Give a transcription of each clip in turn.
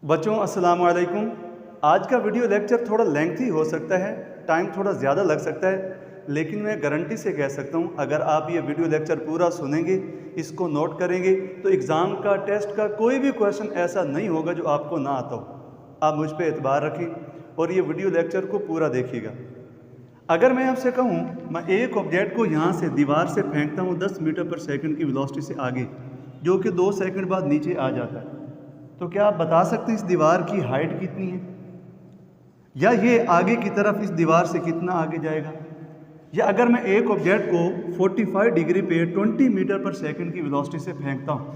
बच्चों अस्सलाम वालेकुम। आज का वीडियो लेक्चर थोड़ा लेंथी हो सकता है, टाइम थोड़ा ज़्यादा लग सकता है, लेकिन मैं गारंटी से कह सकता हूँ अगर आप ये वीडियो लेक्चर पूरा सुनेंगे, इसको नोट करेंगे तो एग्ज़ाम का टेस्ट का कोई भी क्वेश्चन ऐसा नहीं होगा जो आपको ना आता हो। आप मुझ पर एतबार रखें और ये वीडियो लेक्चर को पूरा देखिएगा। अगर मैं आपसे कहूँ मैं एक ऑब्जेक्ट को यहाँ से दीवार से फेंकता हूँ 10 मीटर पर सेकंड की वेलोसिटी से आगे, जो कि 2 सेकंड बाद नीचे आ जाता है, तो क्या आप बता सकते हैं इस दीवार की हाइट कितनी है, या ये आगे की तरफ इस दीवार से कितना आगे जाएगा। या अगर मैं एक ऑब्जेक्ट को 45 डिग्री पे 20 मीटर पर सेकंड की वेलोसिटी से फेंकता हूँ,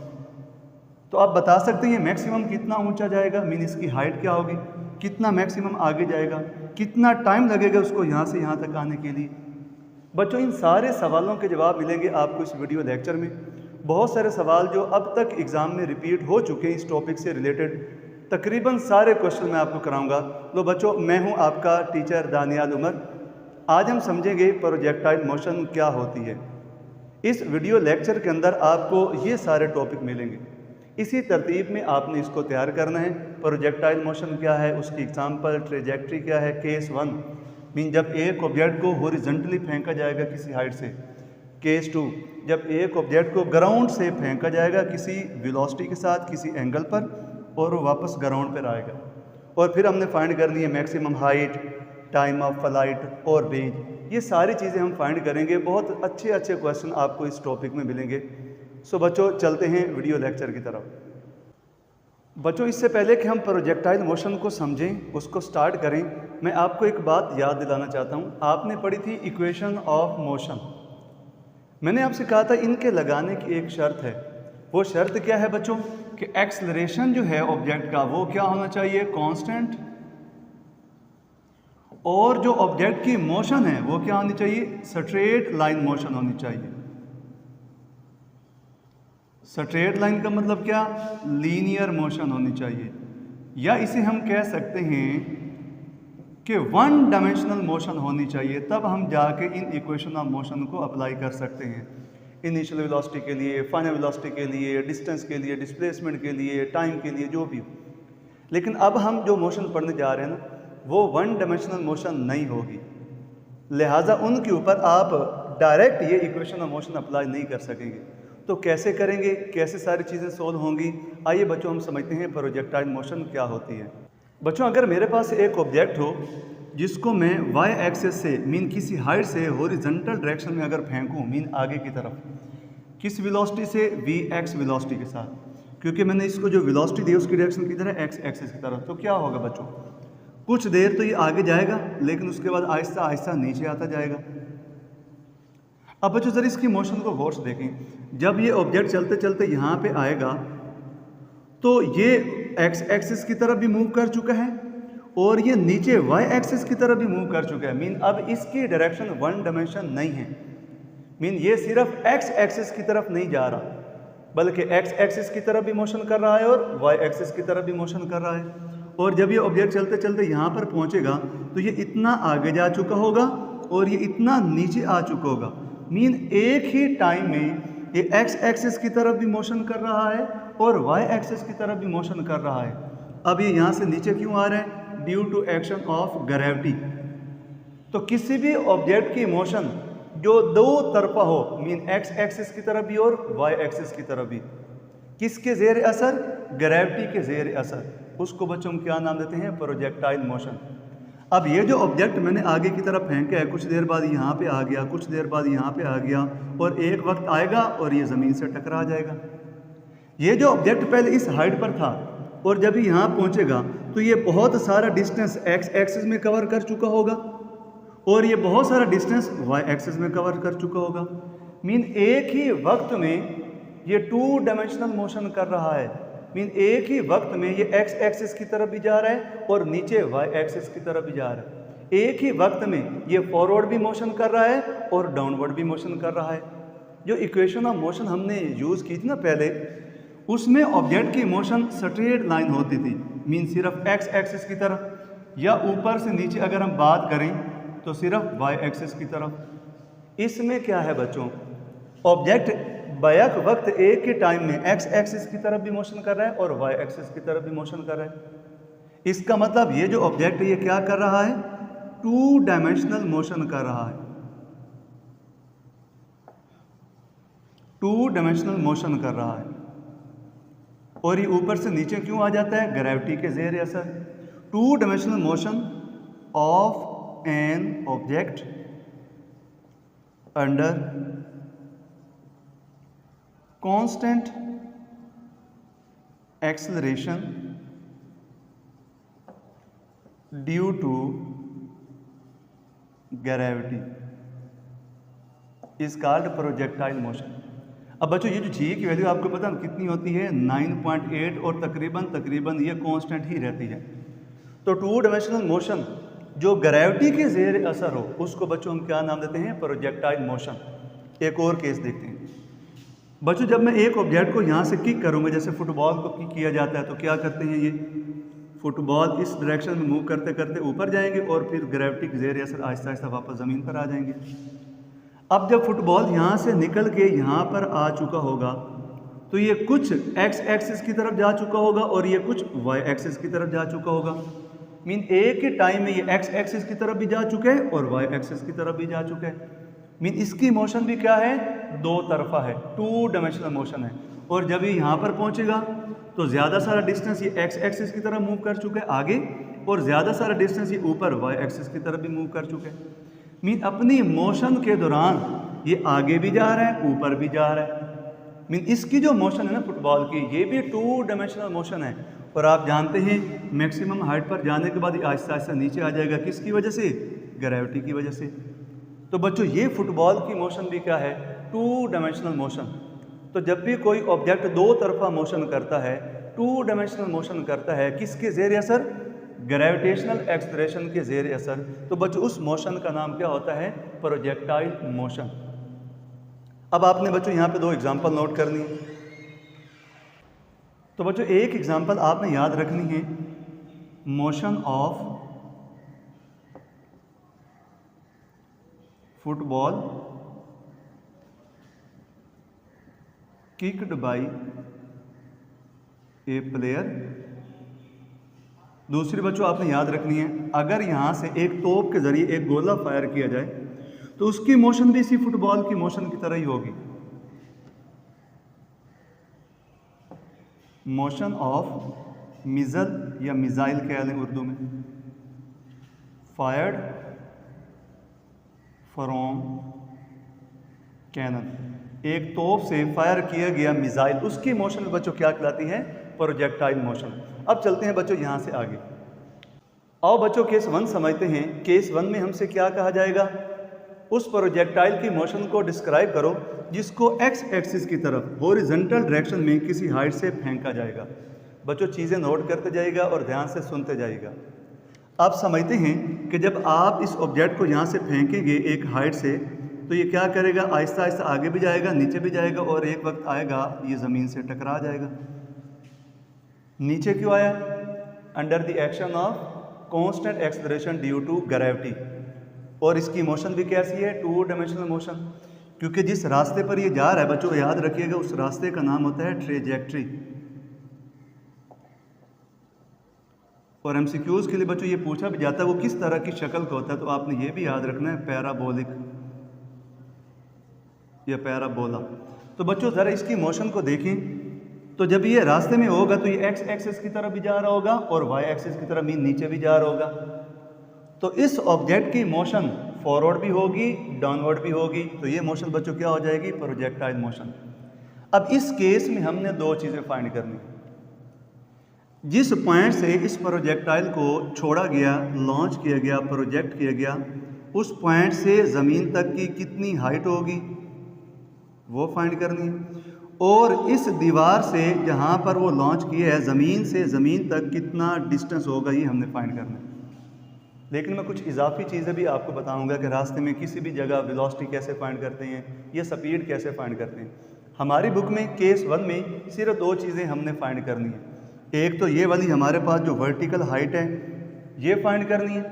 तो आप बता सकते हैं ये मैक्सिमम कितना ऊंचा जाएगा, मीन इसकी हाइट क्या होगी, कितना मैक्सिमम आगे जाएगा, कितना टाइम लगेगा उसको यहाँ से यहाँ तक आने के लिए। बच्चों इन सारे सवालों के जवाब मिलेंगे आपको इस वीडियो लेक्चर में। बहुत सारे सवाल जो अब तक एग्ज़ाम में रिपीट हो चुके हैं इस टॉपिक से रिलेटेड, तकरीबन सारे क्वेश्चन मैं आपको कराऊंगा। लो बच्चों, मैं हूं आपका टीचर दानियाल उमर। आज हम समझेंगे प्रोजेक्टाइल मोशन क्या होती है। इस वीडियो लेक्चर के अंदर आपको ये सारे टॉपिक मिलेंगे। इसी तरतीब में आपने इसको तैयार करना है। प्रोजेक्टाइल मोशन क्या है, उसकी एग्जाम्पल, ट्रेजेक्ट्री क्या है। केस 1 मीन जब एक ऑब्जेक्ट को हॉरिजॉन्टली फेंका जाएगा किसी हाइट से। केस 2 जब एक ऑब्जेक्ट को ग्राउंड से फेंका जाएगा किसी वेलोसिटी के साथ किसी एंगल पर और वो वापस ग्राउंड पर आएगा। और फिर हमने फाइंड करनी है maximum height, time of flight और रेंज। ये सारी चीज़ें हम फाइंड करेंगे। बहुत अच्छे अच्छे क्वेश्चन आपको इस टॉपिक में मिलेंगे। सो बच्चों चलते हैं वीडियो लेक्चर की तरफ। बच्चों इससे पहले कि हम प्रोजेक्टाइल मोशन को समझें, उसको स्टार्ट करें, मैं आपको एक बात याद दिलाना चाहता हूँ। आपने पढ़ी थी इक्वेशन ऑफ मोशन। मैंने आपसे कहा था इनके लगाने की एक शर्त है। वो शर्त क्या है बच्चों कि एक्सेलरेशन जो है ऑब्जेक्ट का वो क्या होना चाहिए, कांस्टेंट, और जो ऑब्जेक्ट की मोशन है वो क्या होनी चाहिए, स्ट्रेट लाइन मोशन होनी चाहिए। स्ट्रेट लाइन का मतलब क्या, लीनियर मोशन होनी चाहिए, या इसे हम कह सकते हैं कि वन डायमेंशनल मोशन होनी चाहिए। तब हम जाके इन इक्वेशन ऑफ मोशन को अप्लाई कर सकते हैं। इनिशियल वेलोसिटी के लिए, फाइनल वेलोसिटी के लिए, डिस्टेंस के लिए, डिस्प्लेसमेंट के लिए, टाइम के लिए, जो भी हो। लेकिन अब हम जो मोशन पढ़ने जा रहे हैं ना, वो वन डायमेंशनल मोशन नहीं होगी, लिहाजा उनके ऊपर आप डायरेक्ट ये इक्वेशन ऑफ मोशन अप्लाई नहीं कर सकेंगे। तो कैसे करेंगे, कैसे सारी चीज़ें सोल्व होंगी, आइए बच्चों हम समझते हैं प्रोजेक्टाइल मोशन क्या होती है। बच्चों अगर मेरे पास एक ऑब्जेक्ट हो जिसको मैं वाई एक्सिस से मीन किसी हाइट से हॉरिजॉन्टल डायरेक्शन में अगर फेंकूं, मीन आगे की तरफ, किस वेलोसिटी से, वी एक्स वेलोसिटी के साथ, क्योंकि मैंने इसको जो वेलोसिटी दी उसकी डायरेक्शन किधर है, एक्स एक्सिस की तरफ। तो क्या होगा बच्चों, कुछ देर तो ये आगे जाएगा लेकिन उसके बाद आहिस्ता आहिस्ता नीचे आता जाएगा। अब बच्चों जरा इसकी मोशन को गौर से देखें। जब ये ऑब्जेक्ट चलते चलते यहाँ पे आएगा तो ये एक्स एक्सिस की तरफ भी मूव कर चुका है और ये नीचे वाई एक्सिस की तरफ भी मूव कर चुका है। मीन अब इसकी डायरेक्शन वन डायमेंशन नहीं है। मीन ये सिर्फ एक्स एक्सिस की तरफ नहीं जा रहा, बल्कि एक्स एक्सिस की तरफ भी मोशन कर रहा है और वाई एक्सिस की तरफ भी मोशन कर रहा है। और जब ये ऑब्जेक्ट चलते चलते यहाँ पर पहुँचेगा तो ये इतना आगे जा चुका होगा और ये इतना नीचे आ चुका होगा। मीन एक ही टाइम में ये एक्स एक्सिस की तरफ भी मोशन कर रहा है और वाई एक्सिस की तरफ भी मोशन कर रहा है। अब ये यहाँ से नीचे क्यों आ रहा है, due to action of gravity. तो किसी भी ऑब्जेक्ट की मोशन जो दो तरफा हो, मीन एक्स एक्सिस की तरफ भी और वाई एक्सिस की तरफ भी, किसके जेर असर, ग्रेविटी के जेर असर, उसको बच्चों हम क्या नाम देते हैं, प्रोजेक्टाइल मोशन। अब ये जो ऑब्जेक्ट मैंने आगे की तरफ फेंका है, कुछ देर बाद यहाँ पे आ गया, कुछ देर बाद यहाँ पे आ गया और एक वक्त आएगा और ये ज़मीन से टकरा जाएगा। ये जो ऑब्जेक्ट पहले इस हाइट पर था और जब यहाँ पहुँचेगा तो ये बहुत सारा डिस्टेंस एक्स एक्सिस में कवर कर चुका होगा और ये बहुत सारा डिस्टेंस वाई एक्सिस में कवर कर चुका होगा। मीन एक ही वक्त में ये 2 डायमेंशनल मोशन कर रहा है। मीन एक ही वक्त में ये एक्स एक्सिस की तरफ भी जा रहा है और नीचे वाई एक्सिस की तरफ भी जा रहा है। एक ही वक्त में ये फॉरवर्ड भी मोशन कर रहा है और डाउनवर्ड भी मोशन कर रहा है। जो इक्वेशन ऑफ मोशन हमने यूज़ की थी ना पहले, उसमें ऑब्जेक्ट की मोशन स्ट्रेट लाइन होती थी, मीन सिर्फ एक्स एक्सिस की तरफ, या ऊपर से नीचे अगर हम बात करें तो सिर्फ वाई एक्सिस की तरफ। इसमें क्या है बच्चों, ऑब्जेक्ट बैक वक्त एक के टाइम में एक्स एक्सिस की तरफ भी मोशन कर रहा है और वाई एक्सिस की तरफ भी मोशन कर रहा है। इसका मतलब ये जो ऑब्जेक्ट है ये क्या कर रहा है, 2 डायमेंशनल मोशन कर रहा है, 2 डायमेंशनल मोशन कर रहा है। और ये ऊपर से नीचे क्यों आ जाता है, ग्रेविटी के ज़ेर असर। 2 dimensional motion of an object under constant acceleration due to gravity is called projectile motion. अब बच्चों ये जो जी की वैल्यू आपको पता है कितनी होती है, 9.8, और तकरीबन ये कांस्टेंट ही रहती है। तो 2 डायमेंशनल मोशन जो ग्रेविटी के ज़ेर असर हो उसको बच्चों हम क्या नाम देते हैं, प्रोजेक्टाइल मोशन। एक और केस देखते हैं बच्चों, जब मैं एक ऑब्जेक्ट को यहाँ से किक करूँगा, जैसे फुटबॉल को किक किया जाता है, तो क्या करते हैं, ये फुटबॉल इस डायरेक्शन में मूव करते करते ऊपर जाएंगे और फिर ग्रेविटी के ज़ेर असर आहिस्ता आहिस्ता वापस ज़मीन पर आ जाएंगे। अब जब फुटबॉल यहाँ से निकल के यहाँ पर आ चुका होगा तो ये कुछ एक्स एक्सिस की तरफ जा चुका होगा और ये कुछ वाई एक्सिस की तरफ जा चुका होगा। मीन एक के टाइम में ये एक्स एक्सिस की तरफ भी जा चुके हैं और वाई एक्सिस की तरफ भी जा चुके हैं। मीन इसकी मोशन भी क्या है, 2 तरफा है, 2 डायमेंशनल मोशन है। और जब ये यहाँ पर पहुँचेगा तो ज़्यादा सारा डिस्टेंस ये एक्स एक्सिस की तरफ मूव कर चुका है आगे, और ज़्यादा सारा डिस्टेंस ये ऊपर वाई एक्सिस की तरफ भी मूव कर चुके हैं। मीन अपनी मोशन के दौरान ये आगे भी जा रहा है, ऊपर भी जा रहा है। मीन इसकी जो मोशन है ना फुटबॉल की, ये भी 2 डायमेंशनल मोशन है। और आप जानते हैं मैक्सिमम हाइट पर जाने के बाद ये आहिस्ता आहिस्ता नीचे आ जाएगा, किसकी वजह से, ग्रेविटी की वजह से। तो बच्चों ये फुटबॉल की मोशन भी क्या है, 2 डायमेंशनल मोशन। तो जब भी कोई ऑब्जेक्ट 2 तरफा मोशन करता है, 2 डायमेंशनल मोशन करता है, किसके ज़ेर असर, ग्रेविटेशनल एक्सेलरेशन के ज़ेर असर, तो बच्चों उस मोशन का नाम क्या होता है, प्रोजेक्टाइल मोशन। अब आपने बच्चों यहाँ पे 2 एग्जाम्पल नोट करनी है। तो बच्चों एक एग्जाम्पल आपने याद रखनी है, motion of football kicked bye A player. दूसरी बच्चों आपने याद रखनी है, अगर यहाँ से एक तोप के जरिए एक गोला फायर किया जाए तो उसकी मोशन भी इसी फुटबॉल की मोशन की तरह ही होगी। मोशन ऑफ मिज़ल या मिज़ाइल कह लें उर्दू में, फायर्ड फ्रॉम कैनन, एक तोप से फायर किया गया मिज़ाइल, उसकी मोशन बच्चों क्या कहलाती है, प्रोजेक्टाइल मोशन। अब चलते हैं बच्चों यहाँ से आगे। आओ बच्चों केस 1 समझते हैं। केस 1 में हमसे क्या कहा जाएगा, उस प्रोजेक्टाइल की मोशन को डिस्क्राइब करो जिसको एक्स एक्सिस की तरफ हॉरिजॉन्टल डायरेक्शन में किसी हाइट से फेंका जाएगा। बच्चों चीज़ें नोट करते जाइएगा और ध्यान से सुनते जाइएगा। आप समझते हैं कि जब आप इस ऑब्जेक्ट को यहाँ से फेंकेंगे एक हाइट से, तो ये क्या करेगा, आहिस्ता आहिस्ता आगे भी जाएगा, नीचे भी जाएगा, और एक वक्त आएगा ये ज़मीन से टकरा जाएगा। नीचे क्यों आया, under the action of constant acceleration due to gravity. और इसकी मोशन भी कैसी है, 2 डायमेंशनल मोशन, क्योंकि जिस रास्ते पर ये जा रहा है बच्चों याद रखिएगा उस रास्ते का नाम होता है ट्रेजेक्ट्री। और एमसीक्यूज़ के लिए बच्चों ये पूछा भी जाता है वो किस तरह की शक्ल का होता है, तो आपने ये भी याद रखना है, पैराबोलिक या पैराबोला। तो बच्चों ज़रा इसकी मोशन को देखें, तो जब ये रास्ते में होगा तो ये एक्स एक्सिस की तरफ भी जा रहा होगा और वाई एक्सिस की तरफ मीन नीचे भी जा रहा होगा। तो इस ऑब्जेक्ट की मोशन फॉरवर्ड भी होगी, डाउनवर्ड भी होगी, तो ये मोशन बच्चों क्या हो जाएगी, प्रोजेक्टाइल मोशन। अब इस केस में हमने 2 चीज़ें फाइंड करनी। जिस पॉइंट से इस प्रोजेक्टाइल को छोड़ा गया, लॉन्च किया गया, प्रोजेक्ट किया गया, उस पॉइंट से ज़मीन तक की कितनी हाइट होगी वो फाइंड करनी है, और इस दीवार से जहाँ पर वो लॉन्च किया है ज़मीन से ज़मीन तक कितना डिस्टेंस होगा ये हमने फाइंड करना है। लेकिन मैं कुछ इजाफी चीज़ें भी आपको बताऊंगा कि रास्ते में किसी भी जगह वेलोसिटी कैसे फाइंड करते हैं या स्पीड कैसे फाइंड करते हैं। हमारी बुक में केस 1 में सिर्फ 2 चीज़ें हमने फाइंड करनी है। एक तो ये वाली हमारे पास जो वर्टिकल हाइट है ये फाइंड करनी है,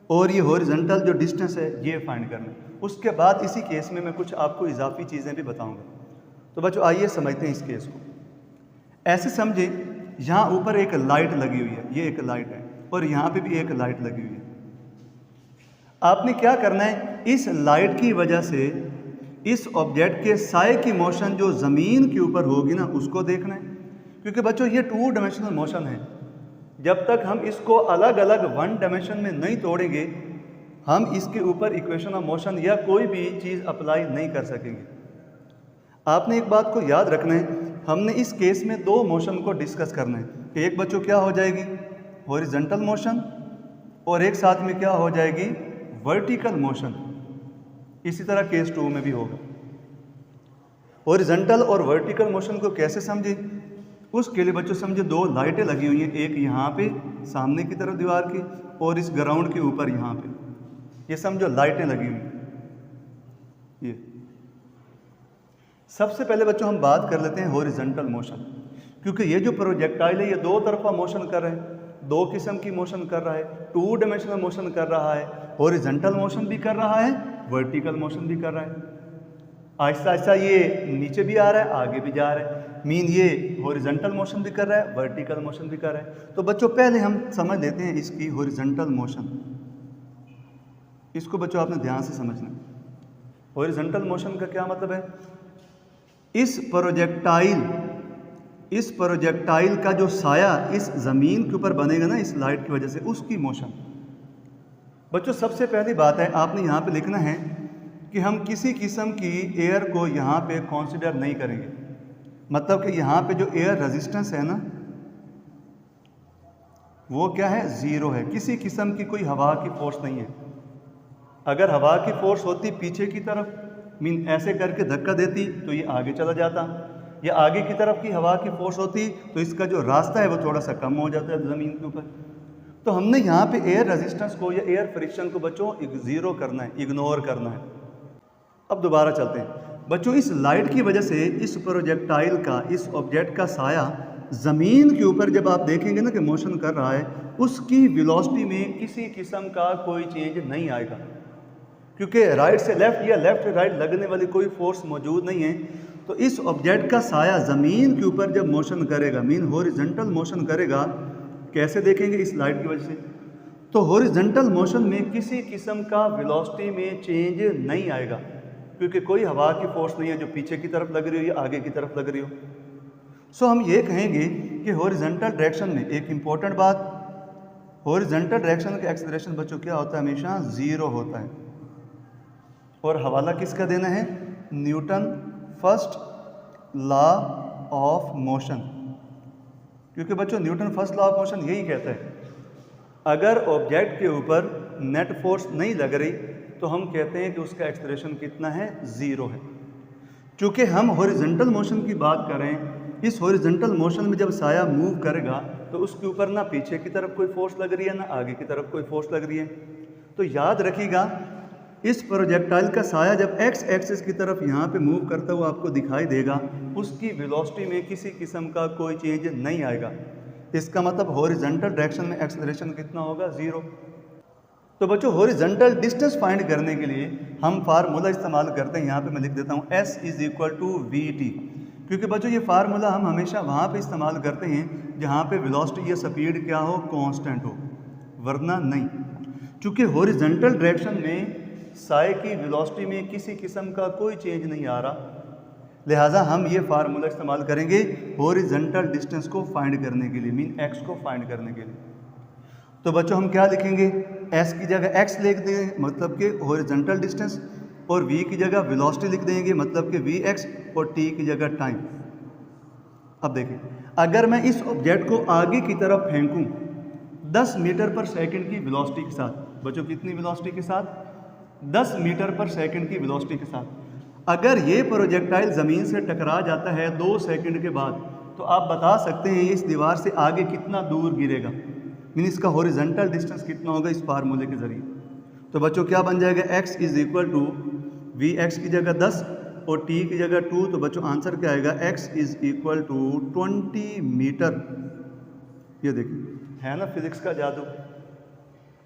और ये हॉरिजॉन्टल जो डिस्टेंस है ये फाइंड करना है। उसके बाद इसी केस में मैं कुछ आपको इजाफी चीज़ें भी बताऊँगा। तो बच्चों आइए समझते हैं इस केस को। ऐसे समझे, यहाँ ऊपर एक लाइट लगी हुई है, ये एक लाइट है, और यहाँ पे भी एक लाइट लगी हुई है। आपने क्या करना है, इस लाइट की वजह से इस ऑब्जेक्ट के साए की मोशन जो ज़मीन के ऊपर होगी ना, उसको देखना है। क्योंकि बच्चों ये 2 डायमेंशनल मोशन है, जब तक हम इसको अलग अलग 1 डायमेंशन में नहीं तोड़ेंगे, हम इसके ऊपर इक्वेशन ऑफ मोशन या कोई भी चीज़ अप्लाई नहीं कर सकेंगे। आपने एक बात को याद रखना है, हमने इस केस में 2 मोशन को डिस्कस करना है कि एक बच्चों क्या हो जाएगी, हॉरिजॉन्टल मोशन, और एक साथ में क्या हो जाएगी, वर्टिकल मोशन। इसी तरह केस 2 में भी होगा। हॉरिजॉन्टल और वर्टिकल मोशन को कैसे समझे, उसके लिए बच्चों समझे 2 लाइटें लगी हुई हैं, एक यहाँ पे सामने की तरफ दीवार की, और इस ग्राउंड के ऊपर यहाँ पे, ये समझो लाइटें लगी हुई हैं। ये सबसे पहले बच्चों हम बात कर लेते हैं हॉरिजॉन्टल मोशन, क्योंकि ये जो प्रोजेक्टाइल है ये 2 तरफा मोशन कर रहे हैं, 2 किस्म की मोशन कर रहा है, 2 डायमेंशनल मोशन कर रहा है, हॉरिजॉन्टल मोशन भी कर रहा है, वर्टिकल मोशन भी कर रहा है। आहिस्ता आहिस्ता ये नीचे भी आ रहा है, आगे भी जा रहा है, मीन ये हॉरिजॉन्टल मोशन भी कर रहा है, वर्टिकल मोशन भी कर रहा है। तो बच्चों पहले हम समझ लेते हैं इसकी हॉरिजॉन्टल मोशन। इसको बच्चों आपने ध्यान से समझना है। हॉरिजॉन्टल मोशन का क्या मतलब है, इस प्रोजेक्टाइल का जो साया इस ज़मीन के ऊपर बनेगा ना, इस लाइट की वजह से, उसकी मोशन। बच्चों सबसे पहली बात है, आपने यहाँ पे लिखना है कि हम किसी किस्म की एयर को यहाँ पे कंसीडर नहीं करेंगे। मतलब कि यहाँ पे जो एयर रेजिस्टेंस है ना, वो क्या है, 0 है। किसी किस्म की कोई हवा की फोर्स नहीं है। अगर हवा की फोर्स होती पीछे की तरफ, मीन ऐसे करके धक्का देती तो ये आगे चला जाता, या आगे की तरफ की हवा की फोर्स होती तो इसका जो रास्ता है वो थोड़ा सा कम हो जाता है ज़मीन के ऊपर। तो हमने यहाँ पे एयर रेजिस्टेंस को या एयर फ्रिक्शन को बच्चों 0 करना है, इग्नोर करना है। अब दोबारा चलते हैं बच्चों। इस लाइट की वजह से इस प्रोजेक्टाइल का, इस ऑब्जेक्ट का साया ज़मीन के ऊपर जब आप देखेंगे ना कि मोशन कर रहा है, उसकी वेलोसिटी में किसी किस्म का कोई चेंज नहीं आएगा, क्योंकि राइट से लेफ़्ट या लेफ़्ट से राइट लगने वाली कोई फोर्स मौजूद नहीं है। तो इस ऑब्जेक्ट का साया ज़मीन के ऊपर जब मोशन करेगा, मीन हॉरिजॉन्टल मोशन करेगा, कैसे देखेंगे, इस लाइट की वजह से। तो हॉरिजॉन्टल मोशन में किसी किस्म का वेलोसिटी में चेंज नहीं आएगा, क्योंकि कोई हवा की फोर्स नहीं है जो पीछे की तरफ लग रही हो या आगे की तरफ लग रही हो। सो हम ये कहेंगे कि हॉरिजॉन्टल डायरेक्शन में एक इम्पॉर्टेंट बात, हॉरिजॉन्टल डायरेक्शन का एक्सेलरेशन बच्चों क्या होता है, हमेशा 0 होता है। और हवाला किसका देना है, Newton first law of motion, क्योंकि बच्चों Newton first law of motion यही कहता है, अगर ऑब्जेक्ट के ऊपर नेट फोर्स नहीं लग रही तो हम कहते हैं कि उसका एक्सेलरेशन कितना है, 0 है। चूँकि हम हॉरिजॉन्टल मोशन की बात कर रहे हैं, इस हॉरिजॉन्टल मोशन में जब साया मूव करेगा तो उसके ऊपर ना पीछे की तरफ कोई फोर्स लग रही है, ना आगे की तरफ कोई फोर्स लग रही है। तो याद रखिएगा, इस प्रोजेक्टाइल का साया जब एक्स एक्सिस की तरफ यहाँ पे मूव करता हुआ आपको दिखाई देगा, उसकी वेलोसिटी में किसी किस्म का कोई चेंज नहीं आएगा। इसका मतलब हॉरिजॉन्टल डायरेक्शन में एक्सेलरेशन कितना होगा, 0। तो बच्चों हॉरिजॉन्टल डिस्टेंस फाइंड करने के लिए हम फार्मूला इस्तेमाल करते हैं, यहाँ पे मैं लिख देता हूँ S = VT, क्योंकि बच्चों ये फार्मूला हम हमेशा वहाँ पे इस्तेमाल करते हैं जहाँ पे वेलोसिटी या स्पीड क्या हो, कांस्टेंट हो, वरना नहीं। चूँकि हॉरिजॉन्टल डायरेक्शन में साए की वेलोसिटी में किसी किस्म का कोई चेंज नहीं आ रहा, लिहाजा हम ये फार्मूला इस्तेमाल करेंगे हॉरिजॉन्टल डिस्टेंस को फाइंड करने के लिए, मीन x को फाइंड करने के लिए। तो बच्चों हम क्या लिखेंगे, s की जगह x लिख देंगे, मतलब कि हॉरिजॉन्टल डिस्टेंस, और v की जगह वेलोसिटी लिख देंगे, मतलब कि vx, और t की जगह टाइम। अब देखें, अगर मैं इस ऑब्जेक्ट को आगे की तरफ फेंकूं 10 मीटर पर सेकंड की वेलोसिटी के साथ, बच्चों कितनी वेलोसिटी के साथ, 10 मीटर पर सेकंड की वेलोसिटी के साथ, अगर ये प्रोजेक्टाइल ज़मीन से टकरा जाता है 2 सेकंड के बाद, तो आप बता सकते हैं इस दीवार से आगे कितना दूर गिरेगा, मीन इसका हॉरिजॉन्टल डिस्टेंस कितना होगा इस फार्मूले के ज़रिए। तो बच्चों क्या बन जाएगा, x = vx की जगह 10 और t की जगह 2, तो बच्चों आंसर क्या आएगा, x = 20 मीटर। ये देखिए, है ना फिजिक्स का जादू।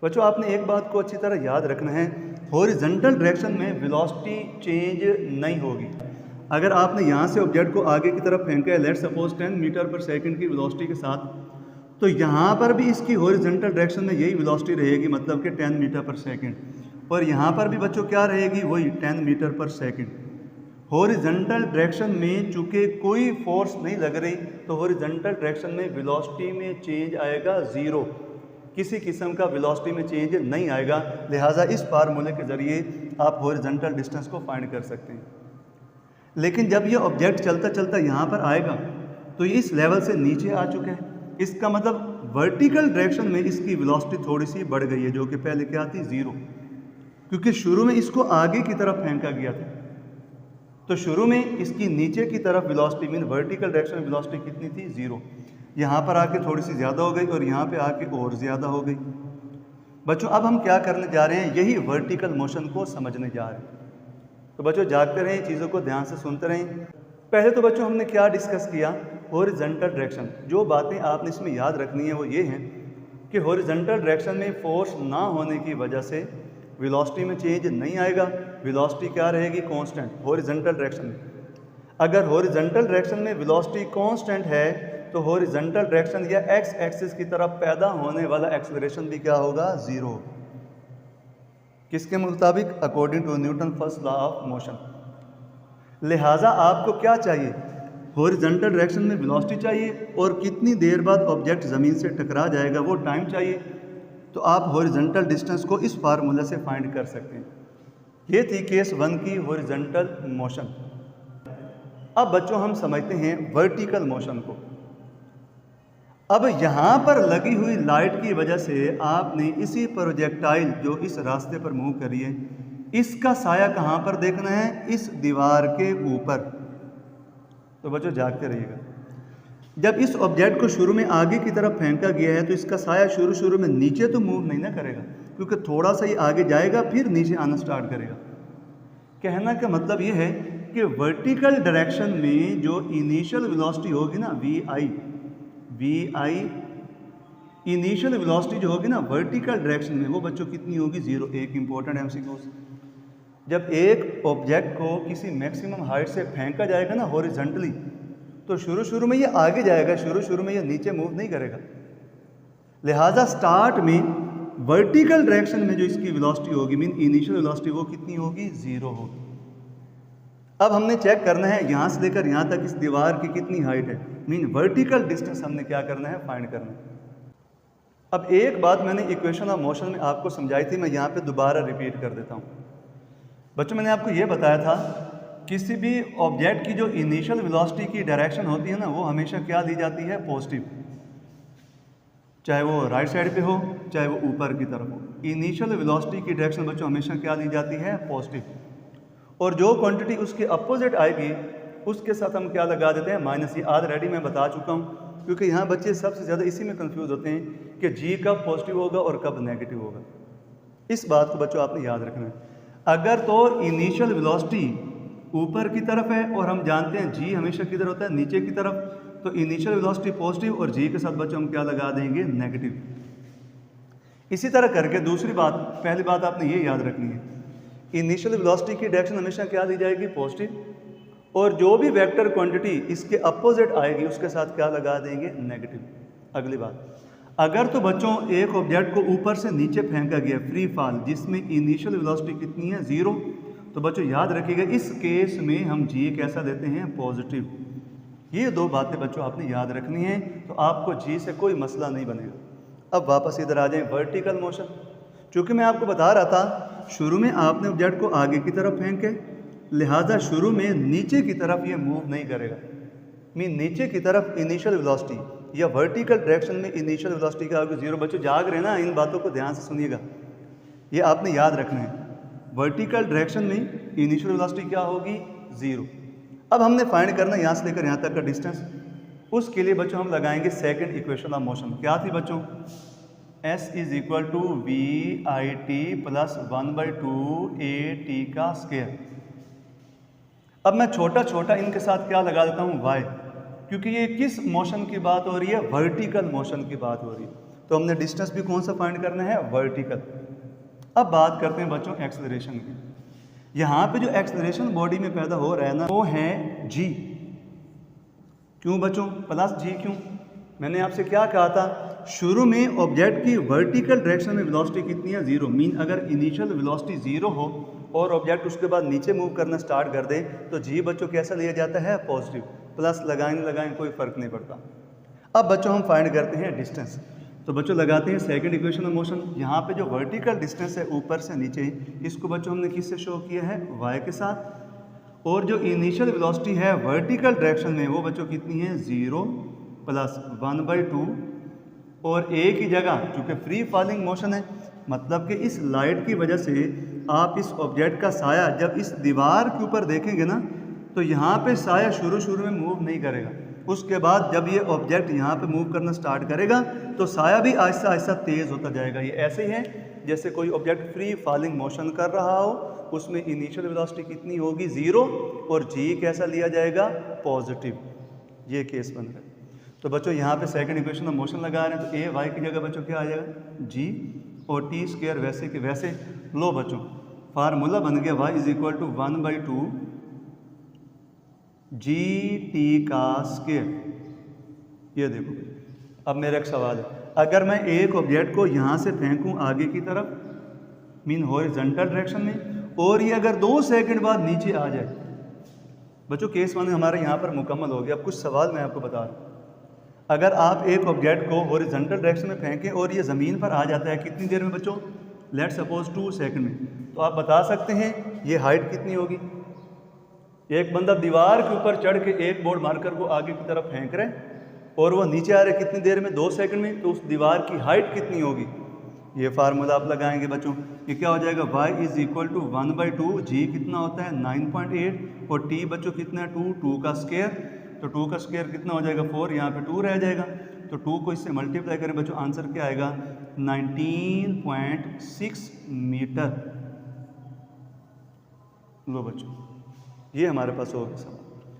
बच्चों आपने एक बात को अच्छी तरह याद रखना है, हॉरिजॉन्टल डायरेक्शन में वेलोसिटी चेंज नहीं होगी। अगर आपने यहाँ से ऑब्जेक्ट को आगे की तरफ फेंका है, लेट्स सपोज 10 मीटर पर सेकंड की वेलोसिटी के साथ, तो यहाँ पर भी इसकी हॉरिजॉन्टल डायरेक्शन में यही वेलोसिटी रहेगी, मतलब कि 10 मीटर पर सेकंड, और यहाँ पर भी बच्चों क्या रहेगी, वही 10 मीटर पर सेकंड। हॉरिजॉन्टल डायरेक्शन में चूँकि कोई फोर्स नहीं लग रही, तो हॉरिजॉन्टल डायरेक्शन में वेलोसिटी में चेंज आएगा ज़ीरो, किसी किस्म का वेलोसिटी में चेंज नहीं आएगा। लिहाजा इस फार्मूले के ज़रिए आप हॉरिजॉन्टल डिस्टेंस को फाइंड कर सकते हैं। लेकिन जब ये ऑब्जेक्ट चलता चलता यहाँ पर आएगा तो ये इस लेवल से नीचे आ चुका है, इसका मतलब वर्टिकल डायरेक्शन में इसकी वेलोसिटी थोड़ी सी बढ़ गई है, जो कि पहले क्या थी, ज़ीरो, क्योंकि शुरू में इसको आगे की तरफ फेंका गया था। तो शुरू में इसकी नीचे की तरफ वेलोसिटी मीन वर्टिकल डायरेक्शन में वेलोसिटी कितनी थी, ज़ीरो। यहाँ पर आके थोड़ी सी ज़्यादा हो गई और यहाँ पे आके और ज़्यादा हो गई। बच्चों अब हम क्या करने जा रहे हैं, यही वर्टिकल मोशन को समझने जा रहे हैं। तो बच्चों जागते रहें, चीज़ों को ध्यान से सुनते रहें। पहले तो बच्चों हमने क्या डिस्कस किया, हॉरिजॉन्टल डायरेक्शन। जो बातें आपने इसमें याद रखनी है वो ये हैं कि हॉरिजॉन्टल डायरेक्शन में फोर्स ना होने की वजह से वेलोसिटी में चेंज नहीं आएगा, वेलोसिटी क्या रहेगी, कांस्टेंट हॉरिजॉन्टल डायरेक्शन में। अगर हॉरिजॉन्टल डायरेक्शन में वेलोसिटी कांस्टेंट है तो हॉरिजॉन्टल डायरेक्शन या एक्स एक्सिस की तरफ पैदा होने वाला एक्सेलरेशन भी क्या होगा, ज़ीरो। किसके मुताबिक, according to Newton first law of motion. लिहाजा आपको क्या चाहिए, हॉरिजॉन्टल डायरेक्शन में वेलोसिटी चाहिए और कितनी देर बाद ऑब्जेक्ट ज़मीन से टकरा जाएगा वो टाइम चाहिए। तो आप हॉरिजॉन्टल डिस्टेंस को इस फार्मूला से फाइंड कर सकते हैं। ये थी केस 1 की हॉरिजॉन्टल मोशन। अब बच्चों हम समझते हैं वर्टिकल मोशन को। अब यहाँ पर लगी हुई लाइट की वजह से आपने इसी प्रोजेक्टाइल जो इस रास्ते पर मूव करी है, इसका साया कहाँ पर देखना है, इस दीवार के ऊपर। तो बच्चों जागते रहिएगा, जब इस ऑब्जेक्ट को शुरू में आगे की तरफ फेंका गया है तो इसका साया शुरू में नीचे तो मूव नहीं ना करेगा, क्योंकि थोड़ा सा ही आगे जाएगा फिर नीचे आना स्टार्ट करेगा। कहना का मतलब ये है कि वर्टिकल डायरेक्शन में जो इनिशियल वेलोसिटी होगी ना, वी आई इनिशियल वेलोसिटी जो होगी ना वर्टिकल डायरेक्शन में, वो बच्चों कितनी होगी, ज़ीरो। एक इंपॉर्टेंट एमसीक्यू, जब एक ऑब्जेक्ट को किसी मैक्सिमम हाइट से फेंका जाएगा ना हॉरिजॉन्टली, तो शुरू में ये आगे जाएगा, शुरू में ये नीचे मूव नहीं करेगा। लिहाजा स्टार्ट में वर्टिकल डायरेक्शन में जो इसकी वेलोसिटी होगी मीन इनिशियल वेलोसिटी, वो कितनी होगी, ज़ीरो होगी। अब हमने चेक करना है यहाँ से लेकर यहाँ तक इस दीवार की कितनी हाइट है, मीन वर्टिकल डिस्टेंस हमने क्या करना है, फाइंड करना है। अब एक बात मैंने इक्वेशन ऑफ मोशन में आपको समझाई थी, मैं यहाँ पे दोबारा रिपीट कर देता हूँ। बच्चों मैंने आपको ये बताया था, किसी भी ऑब्जेक्ट की जो इनिशियल वेलोसिटी की डायरेक्शन होती है ना, वो हमेशा क्या दी जाती है, पॉजिटिव। चाहे वो राइट साइड पे हो चाहे वो ऊपर की तरफ हो, इनिशियल वेलोसिटी की डायरेक्शन बच्चों हमेशा क्या दी जाती है, पॉजिटिव। और जो क्वांटिटी उसके अपोजिट आएगी उसके साथ हम क्या लगा देते हैं, माइनस। ये ऑलरेडी मैं बता चुका हूँ, क्योंकि यहाँ बच्चे सबसे ज़्यादा इसी में कंफ्यूज होते हैं कि जी कब पॉजिटिव होगा और कब नेगेटिव होगा। इस बात को बच्चों आपने याद रखना है। अगर तो इनिशियल वेलोसिटी ऊपर की तरफ है और हम जानते हैं जी हमेशा किधर होता है, नीचे की तरफ, तो इनिशियल वेलोसिटी पॉजिटिव और जी के साथ बच्चों हम क्या लगा देंगे, नेगेटिव। इसी तरह करके दूसरी बात, पहली बात आपने ये याद रखनी है, इनिशियल वेलोसिटी की डायरेक्शन हमेशा क्या दी जाएगी, पॉजिटिव, और जो भी वेक्टर क्वांटिटी इसके अपोजिट आएगी उसके साथ क्या लगा देंगे, नेगेटिव। अगली बात, अगर तो बच्चों एक ऑब्जेक्ट को ऊपर से नीचे फेंका गया फ्री फॉल, जिसमें इनिशियल वेलोसिटी कितनी है, ज़ीरो, तो बच्चों याद रखिएगा इस केस में हम जी कैसा देते हैं, पॉजिटिव। ये दो बातें बच्चों आपने याद रखनी है, तो आपको जी से कोई मसला नहीं बनेगा। अब वापस इधर आ जाएं, वर्टिकल मोशन। चूँकि मैं आपको बता रहा था शुरू में आपने ऑब्जेक्ट को आगे की तरफ फेंके, लिहाजा शुरू में नीचे की तरफ ये मूव नहीं करेगा, मीन नीचे की तरफ इनिशियल वेलोसिटी या वर्टिकल डायरेक्शन में इनिशियल वेलोसिटी क्या होगी, ज़ीरो। बच्चों जाग रहे हैं ना, इन बातों को ध्यान से सुनिएगा, ये आपने याद रखना है। वर्टिकल डायरेक्शन में इनिशियल वेलोसिटी क्या होगी, ज़ीरो। अब हमने फाइंड करना है यहाँ से लेकर यहाँ तक का डिस्टेंस। उसके लिए बच्चों हम लगाएंगे सेकंड इक्वेशन ऑफ मोशन। क्या थी बच्चों, S is equal to VIT plus 1/2 AT का स्क्वायर। अब मैं छोटा छोटा इनके साथ क्या लगा देता हूँ, y, क्योंकि ये किस मोशन की बात हो रही है, वर्टिकल मोशन की बात हो रही है। तो हमने डिस्टेंस भी कौन सा फाइंड करना है, वर्टिकल। अब बात करते हैं बच्चों एक्सेलरेशन की। यहाँ पे जो एक्सेलरेशन बॉडी में पैदा हो रहा है ना, वो है g। क्यों बच्चों, प्लस g क्यों? मैंने आपसे क्या कहा था, शुरू में ऑब्जेक्ट की वर्टिकल डायरेक्शन में वेलोसिटी कितनी है, 0। मीन अगर इनिशियल वेलोसिटी 0 हो और ऑब्जेक्ट उसके बाद नीचे मूव करना स्टार्ट कर दे तो जी बच्चों कैसा लिया जाता है, पॉजिटिव। प्लस लगाएं कोई फ़र्क नहीं पड़ता। अब बच्चों हम फाइंड करते हैं डिस्टेंस। तो बच्चों लगाते हैं सेकंड इक्वेशन ऑफ मोशन। यहाँ पे जो वर्टिकल डिस्टेंस है ऊपर से नीचे, इसको बच्चों हमने किससे शो किया है, y के साथ। और जो इनिशियल वेलोसिटी है वर्टिकल डायरेक्शन में वो बच्चों कितनी है, 0 प्लस 1/2। और एक ही जगह, चूँकि फ्री फॉलिंग मोशन है, मतलब कि इस लाइट की वजह से आप इस ऑब्जेक्ट का साया जब इस दीवार के ऊपर देखेंगे ना, तो यहाँ पे साया शुरू में मूव नहीं करेगा। उसके बाद जब ये ऑब्जेक्ट यहाँ पे मूव करना स्टार्ट करेगा तो साया भी आहिस्ता आहिस्ता तेज़ होता जाएगा। ये ऐसे ही है जैसे कोई ऑब्जेक्ट फ्री फॉलिंग मोशन कर रहा हो, उसमें इनिशियल वेलोसिटी कितनी होगी, 0, और जी कैसा लिया जाएगा, पॉजिटिव। ये केस बन रहा है। तो बच्चों यहाँ पे सेकंड इक्वेशन ऑफ मोशन लगा रहे हैं, तो ए वाई की जगह बच्चों क्या आ जाएगा, जी, और टी स्क्वायर वैसे के वैसे। लो बच्चों, फार्मूला बन गया y is equal to 1/2 g t का स्क्वायर। ये देखो, अब मेरा एक सवाल है, अगर मैं एक ऑब्जेक्ट को यहाँ से फेंकूँ आगे की तरफ, मीन हॉरिजॉन्टल डायरेक्शन में, और ये अगर 2 सेकंड बाद नीचे आ जाए, बच्चों केस 1 हमारे यहाँ पर मुकम्मल हो गया। अब कुछ सवाल मैं आपको बता रहा हूँ। अगर आप एक ऑब्जेक्ट को हॉरिजॉन्टल डायरेक्शन में फेंकें और ये ज़मीन पर आ जाता है, कितनी देर में बच्चों, लेट सपोज 2 सेकंड में, तो आप बता सकते हैं ये हाइट कितनी होगी। एक बंदा दीवार के ऊपर चढ़ के एक बोर्ड मार्कर को आगे की तरफ फेंक रहे और वो नीचे आ रहे कितनी देर में, 2 सेकंड में, तो उस दीवार की हाइट कितनी होगी। ये फार्मूला आप लगाएंगे बच्चों, ये क्या हो जाएगा, y इज इक्वल टू 1/2 जी कितना होता है 9.8, और t बच्चों कितना है 2 का स्क्वायर, तो 2 का स्क्वायर कितना हो जाएगा 4, यहाँ पे 2 रह जाएगा, तो 2 को इससे मल्टीप्लाई करें बच्चों, आंसर क्या आएगा 19.6 मीटर। लो बच्चों, ये हमारे पास हो गया सवाल।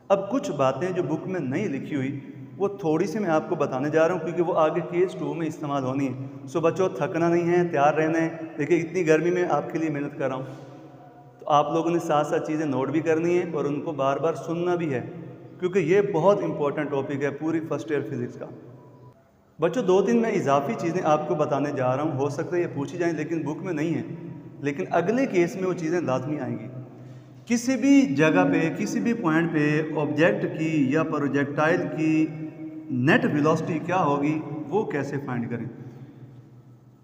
अब कुछ बातें जो बुक में नहीं लिखी हुई वो थोड़ी सी मैं आपको बताने जा रहा हूँ, क्योंकि वो आगे केस 2 में इस्तेमाल होनी है। सो बच्चों थकना नहीं है, तैयार रहना है। देखिए इतनी गर्मी में आपके लिए मेहनत कर रहा हूँ, तो आप लोगों ने साथ साथ चीज़ें नोट भी करनी है और उनको बार बार सुनना भी है, क्योंकि ये बहुत इंपॉर्टेंट टॉपिक है पूरी फर्स्ट ईयर फिज़िक्स का। बच्चों 2-3 मैं इजाफी चीज़ें आपको बताने जा रहा हूँ, हो सकता है ये पूछी जाएँ लेकिन बुक में नहीं है, लेकिन अगले केस में वो चीज़ें लाजमी आएंगी। किसी भी जगह पे, किसी भी पॉइंट पे ऑब्जेक्ट की या प्रोजेक्टाइल की नेट वेलोसिटी क्या होगी, वो कैसे फाइंड करें।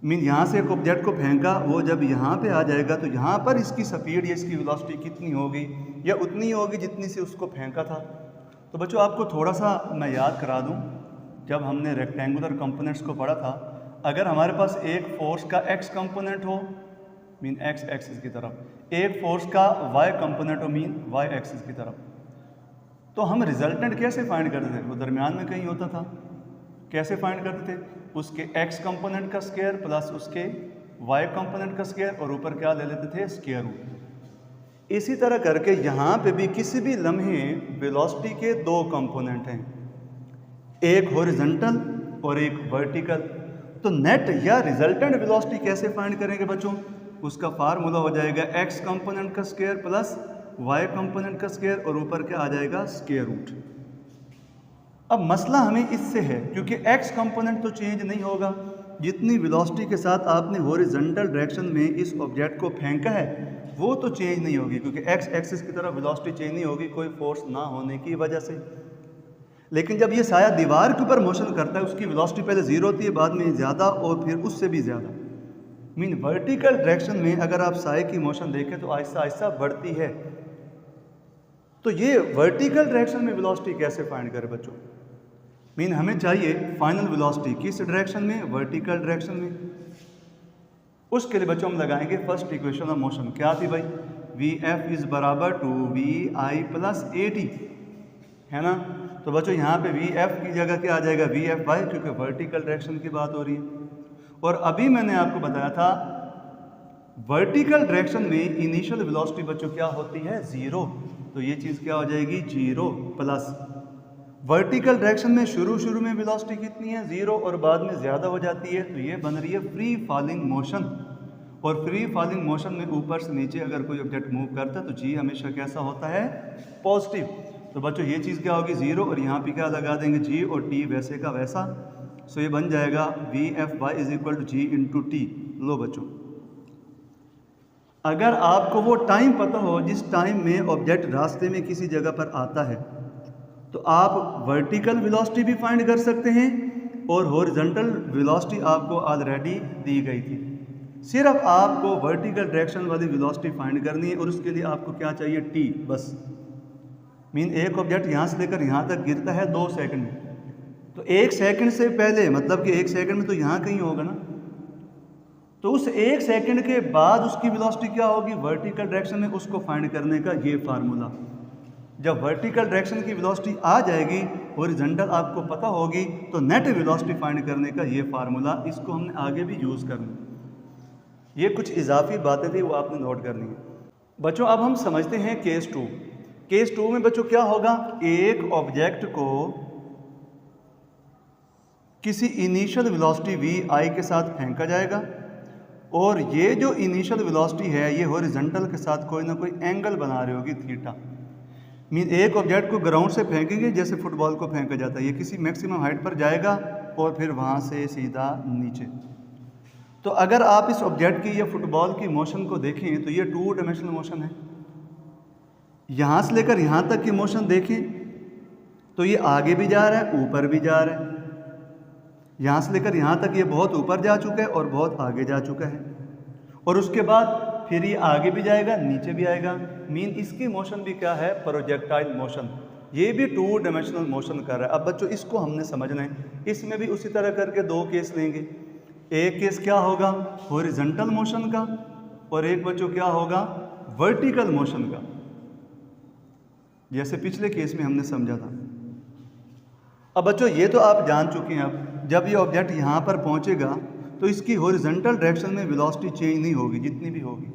मीन यहाँ से एक ऑब्जेक्ट को फेंका, वो जब यहाँ पे आ जाएगा तो यहाँ पर इसकी स्पीड या इसकी वेलोसिटी कितनी होगी, या उतनी होगी जितनी से उसको फेंका था। तो बच्चों आपको थोड़ा सा मैं याद करा दूँ, जब हमने रेक्टेंगुलर कंपोनेंट्स को पढ़ा था, अगर हमारे पास एक फोर्स का एक्स कंपोनेंट हो, मीन एक्स एक्सिस की तरफ, एक फोर्स का वाई कंपोनेंट हो, मीन वाई एक्सिस की तरफ, तो हम रिजल्टेंट कैसे फाइंड करते थे, वो दरमियान में कहीं होता था। कैसे फाइंड करते थे, उसके एक्स कंपोनेंट का स्क्वायर प्लस उसके वाई कंपोनेंट का स्क्वायर, और ऊपर क्या ले लेते थे, स्क्वायर रूट। इसी तरह करके यहाँ पे भी किसी भी लम्हे वेलोसिटी के 2 कंपोनेंट हैं, एक हॉरिजॉन्टल और एक वर्टिकल। तो नेट या रिजल्टेंट वेलोसिटी कैसे फाइंड करेंगे बच्चों, उसका फार्मूला हो जाएगा एक्स कंपोनेंट का स्क्वायर प्लस वाई कंपोनेंट का स्क्वायर, और ऊपर क्या आ जाएगा, स्क्वायर रूट। अब मसला हमें इससे है, क्योंकि एक्स कंपोनेंट तो चेंज नहीं होगा, जितनी वेलोसिटी के साथ आपने हॉरिजॉन्टल डायरेक्शन में इस ऑब्जेक्ट को फेंका है वो तो चेंज नहीं होगी, क्योंकि एक्स एक्सिस की तरफ वेलोसिटी चेंज नहीं होगी कोई फोर्स ना होने की वजह से। लेकिन जब ये साया दीवार के ऊपर मोशन करता है, उसकी वेलोसिटी पहले 0 होती है, बाद में ज़्यादा और फिर उससे भी ज़्यादा। मीन वर्टिकल डायरेक्शन में अगर आप साए की मोशन देखें तो आहिस्ता आहिस्ता बढ़ती है। तो ये वर्टिकल डायरेक्शन में वेलोसिटी कैसे फाइंड करें बच्चों, मीन हमें चाहिए फाइनल वेलोसिटी किस डायरेक्शन में, वर्टिकल डायरेक्शन में। उसके लिए बच्चों हम लगाएंगे फर्स्ट इक्वेशन ऑफ मोशन, क्या थी भाई, वी एफ इज बराबर to v i plus a t, है ना। तो बच्चों यहाँ पे वी एफ की जगह क्या आ जाएगा, वी एफ बाई, क्योंकि वर्टिकल डायरेक्शन की बात हो रही है। और अभी मैंने आपको बताया था वर्टिकल डायरेक्शन में इनिशियल वेलोसिटी बच्चों क्या होती है, 0, तो ये चीज़ क्या हो जाएगी 0 प्लस वर्टिकल डायरेक्शन में शुरू में वेलोसिटी कितनी है 0 और बाद में ज़्यादा हो जाती है, तो ये बन रही है फ्री फॉलिंग मोशन। और फ्री फॉलिंग मोशन में ऊपर से नीचे अगर कोई ऑब्जेक्ट मूव करता है तो जी हमेशा कैसा होता है, पॉजिटिव। तो बच्चों ये चीज़ क्या होगी, ज़ीरो, और यहाँ पे क्या लगा देंगे जी, और टी वैसे का वैसा। सो ये बन जाएगा v f y is equal to g into t. लो बच्चों, अगर आपको वो टाइम पता हो जिस टाइम में ऑब्जेक्ट रास्ते में किसी जगह पर आता है, तो आप वर्टिकल वेलोसिटी भी फाइंड कर सकते हैं और हॉरिजॉन्टल वेलोसिटी आपको ऑलरेडी दी गई थी। सिर्फ आपको वर्टिकल डायरेक्शन वाली वेलोसिटी फाइंड करनी है, और उसके लिए आपको क्या चाहिए, टी, बस। मीन एक ऑब्जेक्ट यहाँ से लेकर यहाँ तक गिरता है 2 सेकंड में, तो 1 सेकंड से पहले मतलब कि 1 सेकंड में तो यहाँ कहीं होगा ना, तो उस 1 सेकंड के बाद उसकी वेलोसिटी क्या होगी वर्टिकल डायरेक्शन में, उसको फाइंड करने का ये फार्मूला। जब वर्टिकल डायरेक्शन की वेलोसिटी आ जाएगी, हॉरिजॉन्टल आपको पता होगी, तो नेट वेलोसिटी फाइंड करने का ये फार्मूला, इसको हमने आगे भी यूज़ करना। ये कुछ इजाफी बातें थी, वो आपने नोट करनी है। बच्चों अब हम समझते हैं केस 2। केस 2 में बच्चों क्या होगा, एक ऑब्जेक्ट को किसी इनिशियल वेलोसिटी वी आई के साथ फेंका जाएगा, और ये जो इनिशियल वेलोसिटी है ये हॉरिजॉन्टल के साथ कोई ना कोई एंगल बना रही होगी, थीटा। मीन एक ऑब्जेक्ट को ग्राउंड से फेंकेंगे जैसे फुटबॉल को फेंका जाता है, ये किसी मैक्सिमम हाइट पर जाएगा और फिर वहाँ से सीधा नीचे। तो अगर आप इस ऑब्जेक्ट की या फुटबॉल की मोशन को देखें तो ये 2 डायमेंशनल मोशन है। यहाँ से लेकर यहाँ तक की मोशन देखें तो ये आगे भी जा रहा है, ऊपर भी जा रहा है। यहाँ से लेकर यहाँ तक ये बहुत ऊपर जा चुका है और बहुत आगे जा चुका है, और उसके बाद फिर ये आगे भी जाएगा, नीचे भी आएगा। मीन इसकी मोशन भी क्या है, प्रोजेक्टाइल मोशन। ये भी 2 डायमेंशनल मोशन कर रहा है। अब बच्चों इसको हमने समझना है। इसमें भी उसी तरह करके 2 केस लेंगे। एक केस क्या होगा हॉरिजॉन्टल मोशन का, और एक बच्चों क्या होगा वर्टिकल मोशन का, जैसे पिछले केस में हमने समझा था। अब बच्चों ये तो आप जान चुके हैं। अब जब ये ऑब्जेक्ट यहाँ पर पहुँचेगा तो इसकी हॉरिजॉन्टल डायरेक्शन में वेलोसिटी चेंज नहीं होगी, जितनी भी होगी।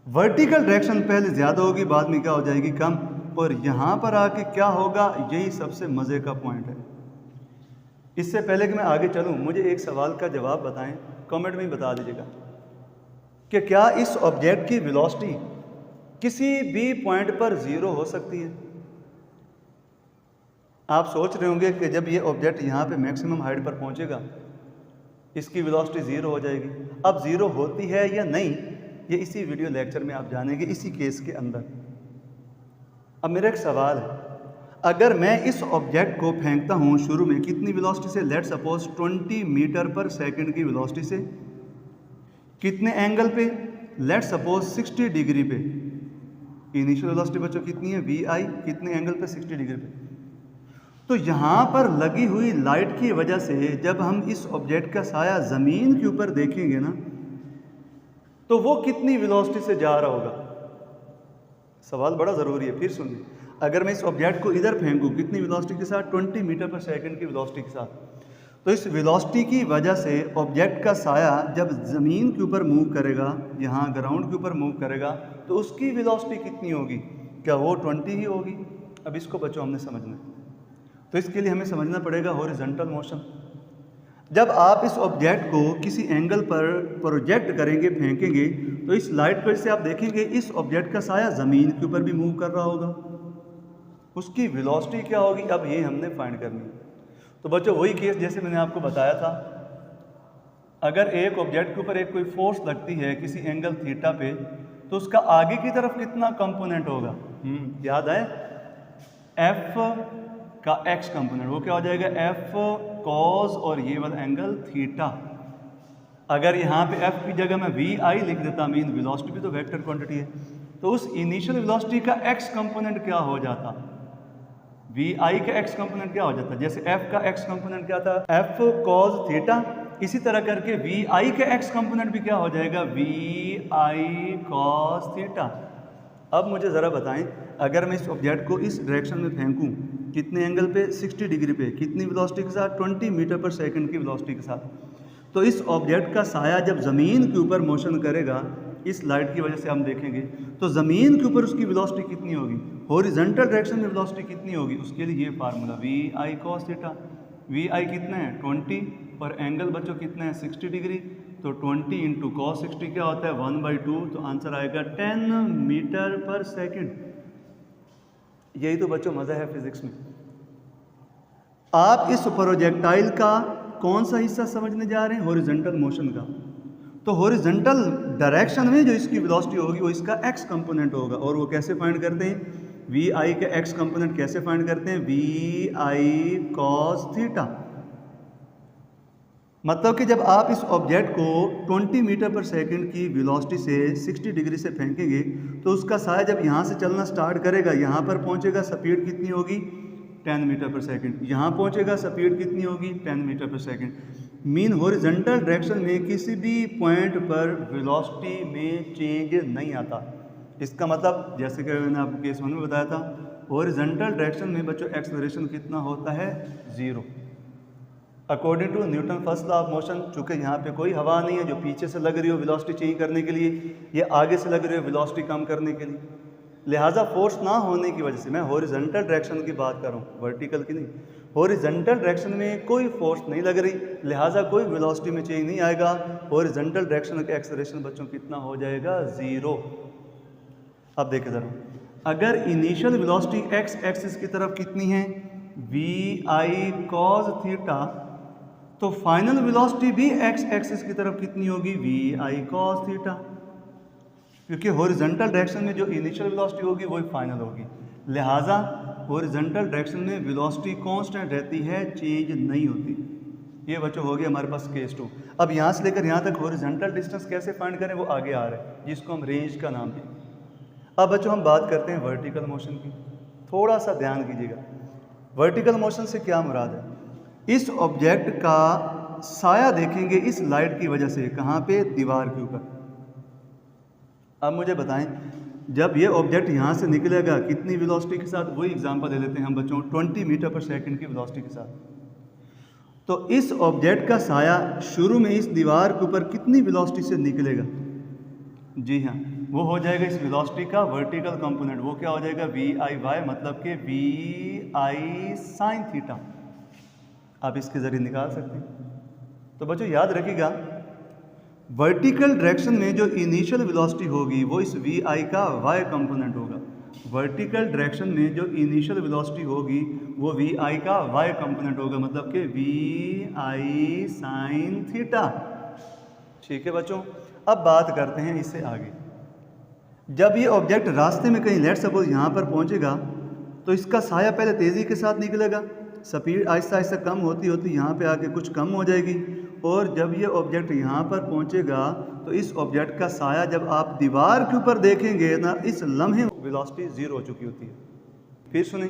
वर्टिकल डायरेक्शन पहले ज़्यादा होगी, बाद में क्या हो जाएगी, कम। और यहाँ पर आके क्या होगा, यही सबसे मज़े का पॉइंट है। इससे पहले कि मैं आगे चलूँ, मुझे एक सवाल का जवाब बताएं, कमेंट में बता दीजिएगा कि क्या इस ऑब्जेक्ट की वेलोसिटी किसी भी पॉइंट पर 0 हो सकती है। आप सोच रहे होंगे कि जब ये ऑब्जेक्ट यहाँ पे मैक्सिमम हाइट पर पहुँचेगा इसकी वेलोसिटी 0 हो जाएगी। अब 0 होती है या नहीं, ये इसी वीडियो लेक्चर में आप जानेंगे, इसी केस के अंदर। अब मेरा एक सवाल है, अगर मैं इस ऑब्जेक्ट को फेंकता हूँ शुरू में कितनी वेलोसिटी से, लेट सपोज 20 मीटर पर सेकंड की वेलोसिटी से, कितने एंगल पे, लेट सपोज 60 डिग्री पे। इनिशियल वेलोसिटी बच्चों कितनी है, वी आई, कितने एंगल पे, 60 डिग्री पे। तो यहाँ पर लगी हुई लाइट की वजह से जब हम इस ऑब्जेक्ट का साया ज़मीन के ऊपर देखेंगे ना, तो वो कितनी वेलोसिटी से जा रहा होगा। सवाल बड़ा ज़रूरी है, फिर सुनिए। अगर मैं इस ऑब्जेक्ट को इधर फेंकूँ कितनी वेलोसिटी के साथ, 20 मीटर पर सेकंड की वेलोसिटी के साथ, तो इस वेलोसिटी की वजह से ऑब्जेक्ट का साया जब ज़मीन के ऊपर मूव करेगा, यहाँ ग्राउंड के ऊपर मूव करेगा, तो उसकी वेलोसिटी कितनी होगी, क्या वो 20 ही होगी। अब इसको बच्चों हमने समझना है, तो इसके लिए हमें समझना पड़ेगा हॉरिजॉन्टल मोशन। जब आप इस ऑब्जेक्ट को किसी एंगल पर प्रोजेक्ट करेंगे, फेंकेंगे, तो इस लाइट पर से आप देखेंगे इस ऑब्जेक्ट का साया ज़मीन के ऊपर भी मूव कर रहा होगा, उसकी वेलोसिटी क्या होगी, अब ये हमने फाइंड करनी है। तो बच्चों वही केस जैसे मैंने आपको बताया था, अगर एक ऑब्जेक्ट के ऊपर एक कोई फोर्स लगती है किसी एंगल थीटा पे, तो उसका आगे की तरफ कितना कंपोनेंट होगा, याद है, एफ का एक्स कंपोनेंट, वो क्या हो जाएगा, एफ कॉस और ये वाला एंगल थीटा। अगर यहाँ पे एफ की जगह मैं वी आई लिख देता, मीन वेलोसिटी भी तो वेक्टर क्वांटिटी है, तो उस इनिशियल वेलोसिटी का एक्स कंपोनेंट क्या हो जाता, वी आई का एक्स कंपोनेंट क्या हो जाता। जैसे एफ का एक्स कंपोनेंट क्या था, एफ कॉस थीटा, इसी तरह करके वी आई का एक्स कंपोनेंट भी क्या हो जाएगा, वी आई कॉस थीटा। अब मुझे ज़रा बताएं, अगर मैं इस ऑब्जेक्ट को इस डायरेक्शन में फेंकूं, कितने एंगल पे, 60 डिग्री पे, कितनी वेलोसिटी के साथ, 20 मीटर पर सेकंड की वेलोसिटी के साथ, तो इस ऑब्जेक्ट का साया जब ज़मीन के ऊपर मोशन करेगा, इस लाइट की वजह से हम देखेंगे, तो ज़मीन के ऊपर उसकी वेलोसिटी कितनी होगी, हॉरिजॉन्टल डायरेक्शन में वेलोसिटी कितनी होगी, उसके लिए ये formula v i cos theta. V i कितना है 20 और एंगल बच्चों कितना है 60 डिग्री, तो 20 इंटू कॉस 60 क्या होता है 1/2, तो आंसर आएगा 10 मीटर पर सेकेंड। यही तो बच्चों मज़ा है फिजिक्स में। आप इस प्रोजेक्टाइल का कौन सा हिस्सा समझने जा रहे हैं, हॉरिजॉन्टल मोशन का। तो हॉरिजॉन्टल डायरेक्शन में जो इसकी वेलोसिटी होगी वो इसका एक्स कंपोनेंट होगा, और वो कैसे फाइंड करते हैं, वी आई का एक्स कंपोनेंट कैसे फाइंड करते हैं, वी आई कॉस थीटा। मतलब कि जब आप इस ऑब्जेक्ट को 20 मीटर पर सेकंड की वेलोसिटी से 60 डिग्री से फेंकेंगे तो उसका साया जब यहाँ से चलना स्टार्ट करेगा, यहाँ पर पहुँचेगा, स्पीड कितनी होगी 10 मीटर पर सेकंड, यहाँ पहुँचेगा, स्पीड कितनी होगी 10 मीटर पर सेकंड। मीन हॉरिजॉन्टल डायरेक्शन में किसी भी पॉइंट पर वेलोसिटी में चेंज नहीं आता। इसका मतलब जैसे कि मैंने आपको केस 1 में बताया था, हॉरिजॉन्टल डायरेक्शन में बच्चों एक्सेलरेशन कितना होता है 0। According to Newton first law of motion, चूँकि यहाँ पे कोई हवा नहीं है जो पीछे से लग रही हो वेलोसिटी चेंज करने के लिए, ये आगे से लग रही हो वेलोसिटी कम करने के लिए, लिहाजा फोर्स ना होने की वजह से, मैं हॉरिजॉन्टल डायरेक्शन की बात कर रहा हूँ, वर्टिकल की नहीं, हॉरिजॉन्टल डायरेक्शन में कोई फोर्स नहीं लग रही, लिहाजा कोई वेलोसिटी में चेंज नहीं आएगा। हॉरिजॉन्टल डायरेक्शन का एक्सेलरेशन बच्चों कितना हो जाएगा 0। अब देखें ज़रा, अगर इनिशियल वेलोसिटी एक्स एक्सिस की तरफ कितनी है वी आई कॉस थीटा, तो फाइनल वेलोसिटी भी एक्स एक्सिस की तरफ कितनी होगी वी आई कॉस थीटा, क्योंकि हॉरिजॉन्टल डायरेक्शन में जो इनिशियल वेलोसिटी होगी वही फाइनल होगी, लिहाजा हॉरिजॉन्टल डायरेक्शन में वेलोसिटी कांस्टेंट रहती है, चेंज नहीं होती। ये बच्चों हो गया हमारे पास केस 2। अब यहाँ से लेकर यहाँ तक हॉरिजॉन्टल डिस्टेंस कैसे फाइंड करें वो आगे आ रहा है, जिसको हम रेंज का नाम दें। अब बच्चों हम बात करते हैं वर्टिकल मोशन की, थोड़ा सा ध्यान कीजिएगा। वर्टिकल मोशन से क्या मुराद है, इस ऑब्जेक्ट का साया देखेंगे इस लाइट की वजह से, कहाँ पे, दीवार के ऊपर। अब मुझे बताएं, जब ये ऑब्जेक्ट यहाँ से निकलेगा कितनी वेलोसिटी के साथ, वही एग्जांपल दे लेते हैं हम बच्चों 20 मीटर पर सेकंड की वेलोसिटी के साथ। तो इस ऑब्जेक्ट का साया शुरू में इस दीवार के ऊपर कितनी वेलोसिटी से निकलेगा, जी हाँ, वो हो जाएगा इस वेलोसिटी का वर्टिकल कंपोनेंट, वो क्या हो जाएगा वी आई वाई, मतलब कि वी आई साइन थीटा। आप इसके ज़रिए निकाल सकते हैं। तो बच्चों याद रखिएगा, वर्टिकल डायरेक्शन में जो इनिशियल वेलोसिटी होगी वो इस वी आई का वाई कंपोनेंट होगा। वर्टिकल डायरेक्शन में जो इनिशियल वेलोसिटी होगी वो वी आई का वाई कंपोनेंट होगा, मतलब कि वी आई साइन थीटा। ठीक है बच्चों, अब बात करते हैं इससे आगे। जब ये ऑब्जेक्ट रास्ते में कहीं लेट सपोज यहाँ पर पहुँचेगा तो इसका साया पहले तेज़ी के साथ निकलेगा, स्पीड आहिस्ता आहिस्ता कम होती होती यहाँ पे आके कुछ कम हो जाएगी, और जब ये ऑब्जेक्ट यहाँ पर पहुँचेगा तो इस ऑब्जेक्ट का साया जब आप दीवार के ऊपर देखेंगे ना, इस लम्हे वेलोसिटी 0 हो चुकी होती है। फिर सुने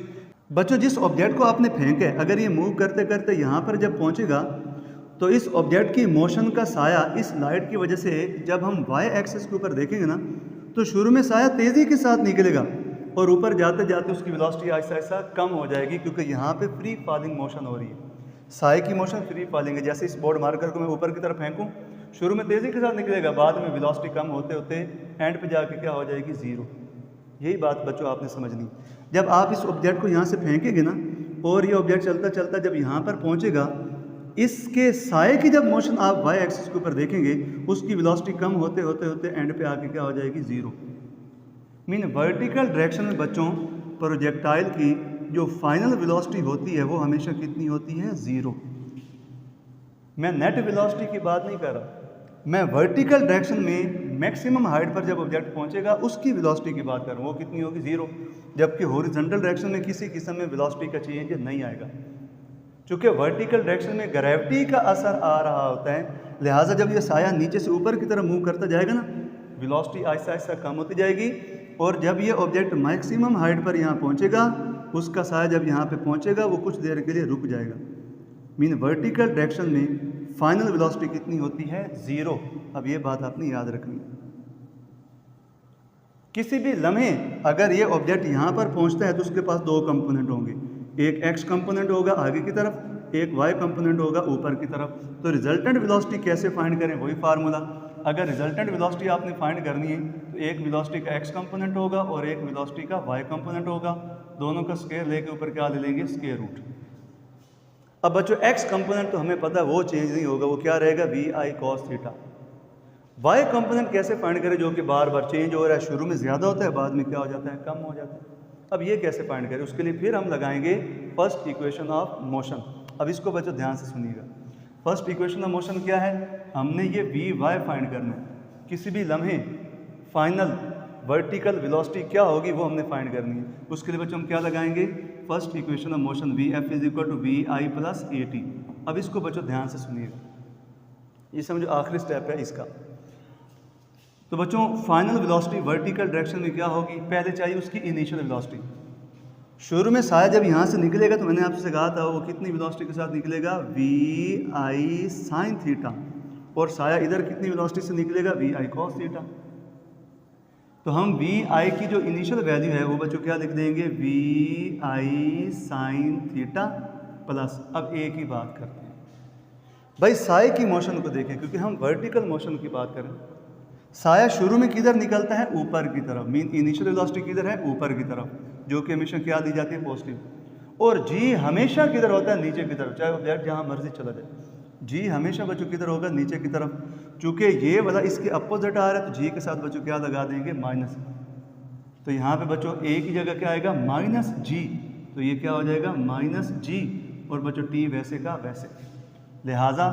बच्चों, जिस ऑब्जेक्ट को आपने फेंका है, अगर ये मूव करते करते यहाँ पर जब पहुँचेगा तो इस ऑब्जेक्ट की मोशन का साया इस लाइट की वजह से जब हम वाई एक्सिस के ऊपर देखेंगे ना, तो शुरू में साया तेज़ी के साथ निकलेगा और ऊपर जाते जाते उसकी वेलोसिटी आहिस्ता आहिस्ता कम हो जाएगी, क्योंकि यहाँ पे फ्री फॉलिंग मोशन हो रही है। साए की मोशन फ्री फॉलिंग है। जैसे इस बोर्ड मार्कर को मैं ऊपर की तरफ फेंकूं, शुरू में तेज़ी के साथ निकलेगा, बाद में वेलोसिटी कम होते होते एंड पे जाके क्या हो जाएगी 0। यही बात बच्चों आपने समझनी। जब आप इस ऑब्जेक्ट को यहाँ से फेंकेंगे ना, और ये ऑब्जेक्ट चलता चलता जब यहाँ पर पहुँचेगा, इसके साए की जब मोशन आप वाई एक्सिस के ऊपर देखेंगे, उसकी वेलोसिटी कम होते होते होते एंड पे आके क्या हो जाएगी 0। मीन वर्टिकल डायरेक्शन में बच्चों प्रोजेक्टाइल की जो फाइनल वेलोसिटी होती है वो हमेशा कितनी होती है 0। मैं नेट वेलोसिटी की बात नहीं कर रहा, मैं वर्टिकल डायरेक्शन में मैक्सिमम हाइट पर जब ऑब्जेक्ट पहुंचेगा उसकी वेलोसिटी की बात कर रहा हूँ, वो कितनी होगी 0। जबकि हॉरिजॉन्टल डायरेक्शन में किसी किस्म में वेलोसिटी का चेंज नहीं आएगा, क्योंकि वर्टिकल डायरेक्शन में ग्रेविटी का असर आ रहा होता है। लिहाजा जब ये साया नीचे से ऊपर की तरफ मूव करता जाएगा ना, वेलोसिटी आहिस्ता आहिस्ता कम होती जाएगी, और जब ये ऑब्जेक्ट मैक्सिमम हाइट पर यहाँ पहुँचेगा, उसका साया जब यहाँ पे पहुँचेगा वो कुछ देर के लिए रुक जाएगा। मीन वर्टिकल डायरेक्शन में फाइनल वेलोसिटी कितनी होती है 0। अब ये बात आपने याद रखनी है। किसी भी लम्हे अगर ये ऑब्जेक्ट यहाँ पर पहुँचता है तो उसके पास 2 कंपोनेंट होंगे, एक एक्स कंपोनेंट होगा आगे की तरफ, एक वाई कंपोनेंट होगा ऊपर की तरफ। तो रिजल्टेंट वेलोसिटी कैसे फाइंड करें, वही फार्मूला। अगर रिजल्टेंट वेलोसिटी आपने फाइंड करनी है तो एक वेलोसिटी का एक्स कंपोनेंट होगा और एक वेलोसिटी का वाई कंपोनेंट होगा, दोनों का स्क्वायर लेके ऊपर क्या ले लेंगे, स्क्वायर रूट। अब बच्चों एक्स कंपोनेंट तो हमें पता है वो चेंज नहीं होगा, वो क्या रहेगा v i cos theta. Y component कैसे फाइंड करें जो कि बार बार चेंज हो रहा है, शुरू में ज़्यादा होता है, बाद में क्या हो जाता है, कम हो जाता है। अब ये कैसे फाइंड करें, उसके लिए फिर हम लगाएंगे फर्स्ट इक्वेशन ऑफ मोशन। अब इसको बच्चों ध्यान से सुनिएगा। फर्स्ट इक्वेशन ऑफ मोशन क्या है, हमने ये वी वाई फाइंड करना है। किसी भी लम्हे फाइनल वर्टिकल वेलोसिटी क्या होगी वो हमने फाइंड करनी है। उसके लिए बच्चों हम क्या लगाएंगे, first equation of motion v f is equal to v i plus a t. अब इसको बच्चों ध्यान से सुनिएगा, ये समझो आखिरी स्टेप है इसका। तो बच्चों फाइनल वेलोसिटी वर्टिकल डायरेक्शन में क्या होगी, पहले चाहिए उसकी इनिशियल वेलोसिटी। शुरू में साया जब यहाँ से निकलेगा तो मैंने आपसे कहा था वो कितनी वेलोसिटी के साथ निकलेगा, वी आई साइन थीटा, और साया इधर कितनी वेलोसिटी से निकलेगा, वी आई कॉस थीटा। तो हम वी आई की जो इनिशियल वैल्यू है वो बच्चों क्या लिख देंगे, v i sine theta plus. अब एक ही बात करते हैं भाई, साए की मोशन को देखें, क्योंकि हम वर्टिकल मोशन की बात करें। साया शुरू में किधर निकलता है, ऊपर की तरफ, मीन इनिशियल वेलोसिटी किधर है, ऊपर की तरफ, जो कि हमेशा क्या दी जाती है, पॉजिटिव। और जी हमेशा किधर होता है, नीचे की तरफ, चाहे ऑब्जेक्ट जहाँ मर्जी चला जाए, जी हमेशा बच्चों किधर होगा, नीचे की तरफ। चूँकि ये वाला इसके अपोजिट आ रहा है तो जी के साथ बच्चों क्या लगा देंगे, माइनस। तो यहाँ पे बच्चों ए की जगह क्या आएगा, माइनस जी, तो ये क्या हो जाएगा, माइनस जी, और बच्चों टी वैसे का वैसे। लिहाजा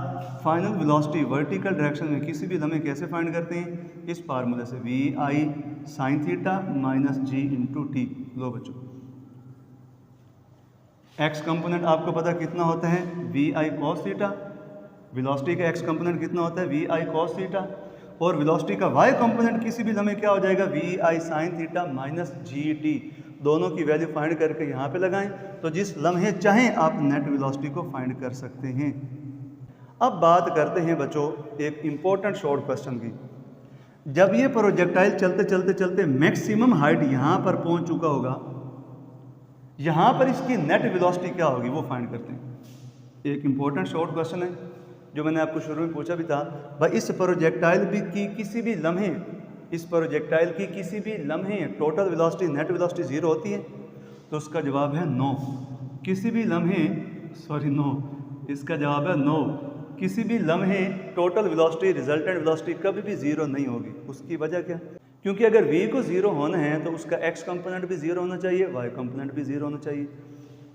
फाइनल वेलोसिटी वर्टिकल डायरेक्शन में किसी भी लम्हे कैसे फाइंड करते हैं, इस फार्मूले से, v i sine theta minus g into t. लो बच्चों, एक्स कंपोनेंट आपको पता कितना होता है, v i cos theta. Velocity का एक्स कंपोनेंट कितना होता है, वी आई कॉस थीटा। और वेलोसिटी का वाई कंपोनेंट किसी भी लम्हे क्या हो जाएगा, v i sine theta minus g t. दोनों की वैल्यू फाइंड करके यहाँ पे लगाएं, तो जिस लम्हे चाहें आप नेट वेलोसिटी को फाइंड कर सकते हैं। अब बात करते हैं बच्चों एक इम्पोर्टेंट शॉर्ट क्वेश्चन की। जब ये प्रोजेक्टाइल चलते चलते चलते मैक्सिमम हाइट यहाँ पर पहुँच चुका होगा, यहाँ पर इसकी नेट वेलोसिटी क्या होगी वो फाइंड करते हैं। एक इम्पोर्टेंट शॉर्ट क्वेश्चन है जो मैंने आपको शुरू में पूछा भी था, भाई इस प्रोजेक्टाइल की किसी भी लम्हे, इस प्रोजेक्टाइल की किसी भी लम्हे total velocity net velocity zero होती है, तो उसका जवाब है नो। किसी भी लम्हे, सॉरी नो, इसका जवाब है नो। किसी भी लम्हे टोटल वेलोसिटी रिजल्टेंट वेलोसिटी कभी भी ज़ीरो नहीं होगी। उसकी वजह क्या, क्योंकि अगर v को ज़ीरो होना है तो उसका x कंपोनेंट भी ज़ीरो होना चाहिए, y कंपोनेंट भी ज़ीरो होना चाहिए।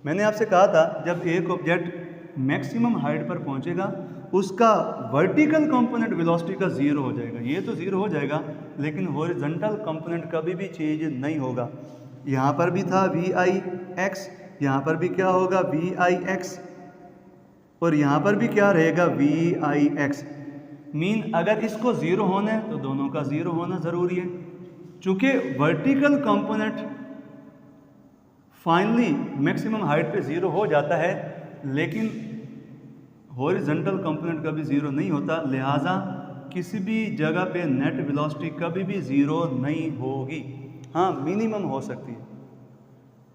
मैंने आपसे कहा था जब एक ऑब्जेक्ट मैक्सिमम हाइट पर पहुंचेगा उसका वर्टिकल कंपोनेंट वेलोसिटी का ज़ीरो हो जाएगा। ये तो ज़ीरो हो जाएगा लेकिन हॉरिजॉन्टल कंपोनेंट कभी भी चेंज नहीं होगा। यहाँ पर भी था वी आई एक्स, यहाँ पर भी क्या होगा, वी आई एक्स, और यहाँ पर भी क्या रहेगा, वी आई एक्स। मीन अगर इसको ज़ीरो होना है तो दोनों का ज़ीरो होना ज़रूरी है। चूँकि vertical component finally maximum height पे ज़ीरो हो जाता है लेकिन हॉरिजॉन्टल कंपोनेंट कभी ज़ीरो नहीं होता, लिहाजा किसी भी जगह पे नेट वेलोसिटी कभी भी ज़ीरो नहीं होगी। हाँ, मिनिमम हो सकती है।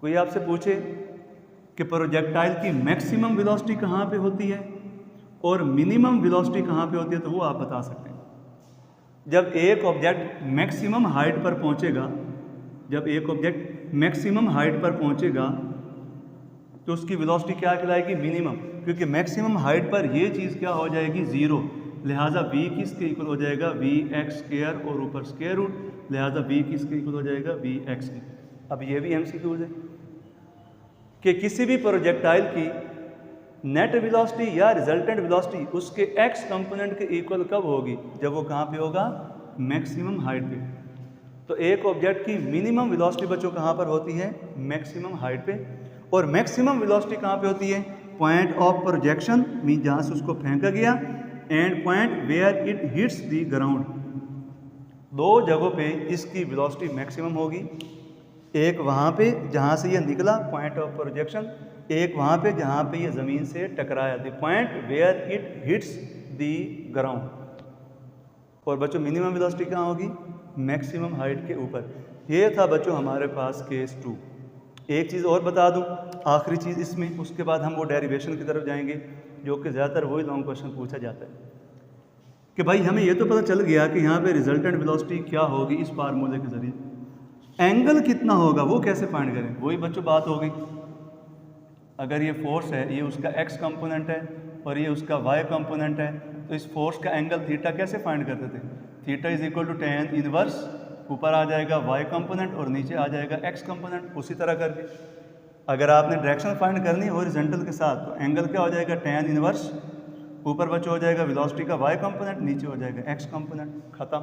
कोई आपसे पूछे कि प्रोजेक्टाइल की मैक्सिमम वेलोसिटी कहाँ पे होती है और मिनिमम वेलोसिटी कहाँ पे होती है, तो वो आप बता सकते हैं। जब एक ऑब्जेक्ट मैक्सिमम हाइट पर पहुँचेगा, जब एक ऑब्जेक्ट मैक्सिमम हाइट पर पहुँचेगा तो उसकी वेलोसिटी क्या कहलाएगी, मिनिमम, क्योंकि मैक्सिमम हाइट पर ये चीज़ क्या हो जाएगी, ज़ीरो। लिहाजा v किसके इक्वल हो जाएगा, वी एक्स स्क्वायर, और ऊपर स्क्वायर रूट, लिहाजा v किसके इक्वल हो जाएगा, वी एक्स की। अब ये भी MCQ है कि किसी भी प्रोजेक्टाइल की नेट वेलोसिटी या रिजल्टेंट वेलोसिटी उसके x कंपोनेंट के इक्वल कब होगी, जब वो कहाँ पे होगा, मैक्सिमम हाइट पे। तो एक ऑब्जेक्ट की मिनिमम वेलोसिटी बच्चों कहाँ पर होती है, मैक्सिमम हाइट पे, और मैक्सिमम वेलोसिटी कहाँ पे होती है, पॉइंट ऑफ प्रोजेक्शन, मीन जहाँ से उसको फेंका गया, end point where it hits the ground. दो जगहों पे इसकी वेलोसिटी मैक्सिमम होगी, एक वहाँ पे जहाँ से ये निकला पॉइंट ऑफ प्रोजेक्शन, एक वहाँ पे जहाँ पे ये ज़मीन से टकराया, the point where it hits the ground. और बच्चों मिनिमम वेलोसिटी कहाँ होगी, मैक्सिमम हाइट के ऊपर। ये था बच्चों हमारे पास केस 2। एक चीज़ और बता दूं, आखिरी चीज़ इसमें, उसके बाद हम वो डेरिवेशन की तरफ जाएंगे जो कि ज़्यादातर वही लॉन्ग क्वेश्चन पूछा जाता है कि भाई हमें ये तो पता चल गया कि यहाँ पे रिजल्टेंट वेलोसिटी क्या होगी इस फार्मूले के ज़रिए, एंगल कितना होगा वो कैसे फाइंड करें। वही बच्चों बात होगी, अगर ये फोर्स है, ये उसका x कंपोनेंट है और ये उसका y कंपोनेंट है, तो इस फोर्स का एंगल थीटा कैसे फाइंड करते थे, theta is equal to tan inverse, ऊपर आ जाएगा y कंपोनेंट और नीचे आ जाएगा x कंपोनेंट। उसी तरह करके अगर आपने डायरेक्शन फाइंड करनी है हॉरिजॉन्टल के साथ तो एंगल क्या हो जाएगा tan इनवर्स, ऊपर बच्चों हो जाएगा वेलोसिटी का y कंपोनेंट, नीचे हो जाएगा x कंपोनेंट। खत्म।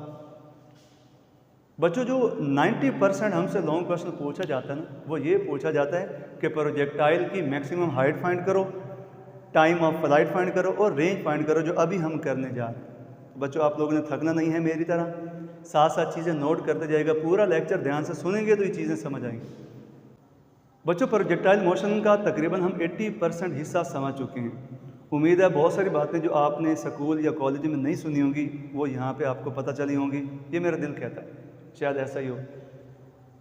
बच्चों जो 90% हमसे लॉन्ग क्वेश्चन पूछा जाता है ना, वो ये पूछा जाता है कि प्रोजेक्टाइल की मैक्सिमम हाइट फाइंड करो, टाइम ऑफ फ्लाइट फाइंड करो और रेंज फाइंड करो, जो अभी हम करने जा रहे हैं। तो बच्चों आप लोगों ने थकना नहीं है मेरी तरह, साथ साथ चीज़ें नोट करते जाएगा। पूरा लेक्चर ध्यान से सुनेंगे तो ये चीज़ें समझ आएंगी। बच्चों प्रोजेक्टाइल मोशन का तकरीबन हम 80% हिस्सा समझ चुके हैं। उम्मीद है बहुत सारी बातें जो आपने स्कूल या कॉलेज में नहीं सुनी होंगी वो यहाँ पे आपको पता चली होंगी, ये मेरा दिल कहता है, शायद ऐसा ही हो।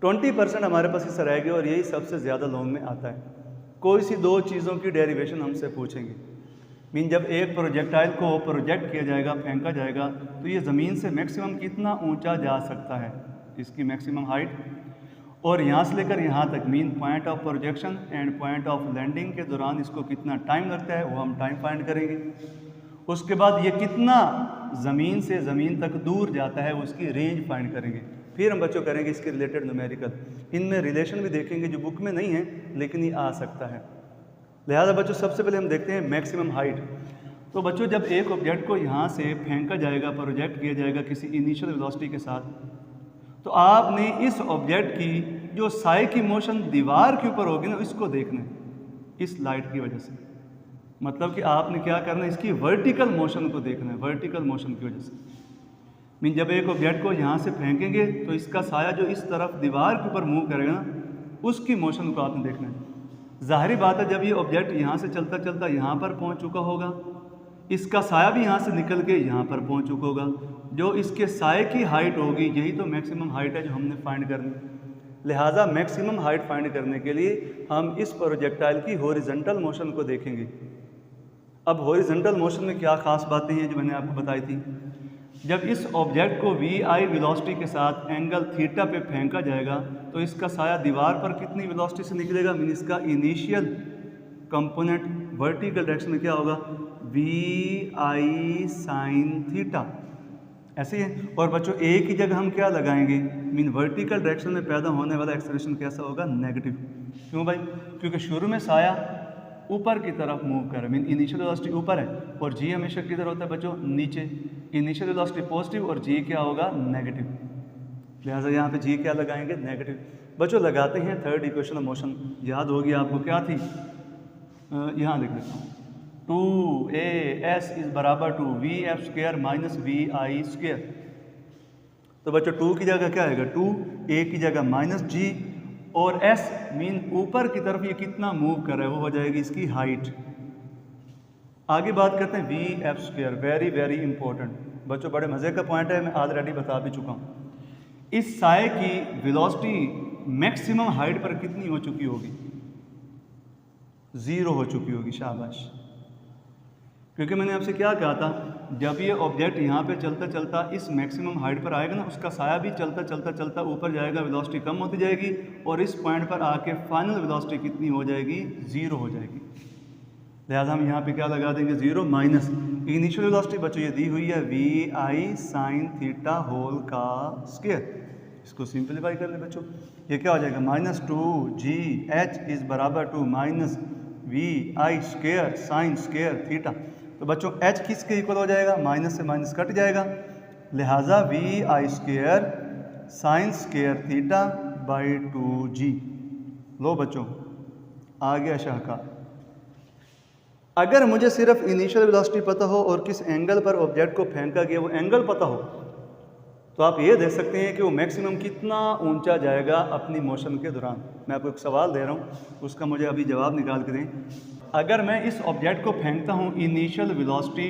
20% हमारे पास हिस्सा रह गया और यही सबसे ज़्यादा लॉन्ग में आता है। कोई सी दो चीज़ों की डेरिवेशन हमसे पूछेंगे। मीन जब एक प्रोजेक्टाइल को प्रोजेक्ट किया जाएगा, फेंका जाएगा, तो ये ज़मीन से मैक्सिमम कितना ऊंचा जा सकता है, इसकी मैक्सिमम हाइट, और यहाँ से लेकर यहाँ तक mean point of projection and point of landing के दौरान इसको कितना टाइम लगता है वो हम टाइम फाइंड करेंगे। उसके बाद ये कितना ज़मीन से ज़मीन तक दूर जाता है उसकी रेंज फाइंड करेंगे। फिर हम बच्चों करेंगे इसके रिलेटेड न्यूमेरिकल, इनमें रिलेशन भी देखेंगे जो बुक में नहीं है लेकिन ये आ सकता है। लिहाजा बच्चों सबसे पहले हम देखते हैं मैक्सिमम हाइट। तो बच्चों जब एक ऑब्जेक्ट को यहाँ से फेंका जाएगा, प्रोजेक्ट किया जाएगा किसी इनिशियल वेलोसिटी के साथ, तो आपने इस ऑब्जेक्ट की जो साई की मोशन दीवार के ऊपर होगी ना, इसको देखना है इस लाइट की वजह से। मतलब कि आपने क्या करना है, इसकी वर्टिकल मोशन को देखना है, वर्टिकल मोशन की वजह से। मीन जब एक ऑब्जेक्ट को यहाँ से फेंकेंगे तो इसका साया जो इस तरफ दीवार के ऊपर मूव करेगा ना, उसकी मोशन को आपने देखना है। ज़ाहिरी बात है जब ये ऑब्जेक्ट यहाँ से चलता चलता यहाँ पर पहुँच चुका होगा, इसका साया भी यहाँ से निकल के यहाँ पर पहुँच चुका होगा, जो इसके साये की हाइट होगी यही तो मैक्सिमम हाइट है जो हमने फाइंड करनी। लिहाजा मैक्सिमम हाइट फाइंड करने के लिए हम इस प्रोजेक्टाइल की हॉरिजॉन्टल मोशन को देखेंगे। अब हॉरिजॉन्टल मोशन में क्या ख़ास बातें हैं जो मैंने आपको बताई थी। जब इस ऑब्जेक्ट को vi वेलोसिटी के साथ एंगल थीटा पे फेंका जाएगा तो इसका साया दीवार पर कितनी वेलोसिटी से निकलेगा, मीन इसका इनिशियल कंपोनेंट वर्टिकल डायरेक्शन में क्या होगा, vi साइन थीटा, ऐसे ही है। और बच्चों एक ही जगह हम क्या लगाएंगे, मीन वर्टिकल डायरेक्शन में पैदा होने वाला एक्सेलरेशन कैसा होगा, नेगेटिव। क्यों भाई, क्योंकि शुरू में साया ऊपर की तरफ मूव कर रहा है, मीन इनिशियल वेलोसिटी ऊपर है और जी हमेशा किधर होता है बच्चों, नीचे। इनिशियल वेलोसिटी पॉजिटिव और जी क्या होगा, नेगेटिव। लिहाजा यहाँ पे जी क्या लगाएंगे, नेगेटिव। बच्चों लगाते हैं थर्ड इक्वेशन ऑफ मोशन, याद होगी आपको क्या थी, यहाँ लिख देता हूँ, 2as इज बराबर to vf square minus vi square. तो बच्चों 2 की जगह क्या आएगा, 2, a की जगह माइनस g, और s मीन ऊपर की तरफ ये कितना मूव कर रहा है वो हो जाएगी इसकी हाइट। आगे बात करते हैं vf square, very very important बच्चों, बड़े मज़े का पॉइंट है, मैं ऑलरेडी बता भी चुका हूँ। इस साए की वेलोसिटी मैक्सिमम हाइट पर कितनी हो चुकी होगी, 0 हो चुकी होगी, शाबाश। क्योंकि मैंने आपसे क्या कहा था, जब ये ऑब्जेक्ट यहाँ पे चलता चलता इस मैक्सिमम हाइट पर आएगा ना, उसका साया भी चलता चलता चलता ऊपर जाएगा, वेलोसिटी कम होती जाएगी और इस पॉइंट पर आके फाइनल वेलोसिटी कितनी हो जाएगी, 0 हो जाएगी। लिहाजा हम यहाँ पे क्या लगा देंगे, 0 माइनस इनिशियल वेलोसिटी बच्चों ये दी हुई है vi साइन थीटा होल का स्क्वायर। इसको सिंपलीफाई कर ले बच्चों, ये क्या हो जाएगा, माइनस 2gh इज बराबर to minus vi square sine square theta. तो बच्चों h किसके इक्वल हो जाएगा, माइनस से माइनस कट जाएगा, लिहाजा vi square sine square theta by 2g। लो बच्चों आ गया शाहकार। अगर मुझे सिर्फ इनिशियल वेलोसिटी पता हो और किस एंगल पर ऑब्जेक्ट को फेंका गया वो एंगल पता हो, तो आप ये देख सकते हैं कि वो मैक्सिमम कितना ऊंचा जाएगा अपनी मोशन के दौरान। मैं आपको एक सवाल दे रहा हूँ, उसका मुझे अभी जवाब निकाल के दें। अगर मैं इस ऑब्जेक्ट को फेंकता हूँ इनिशियल वेलोसिटी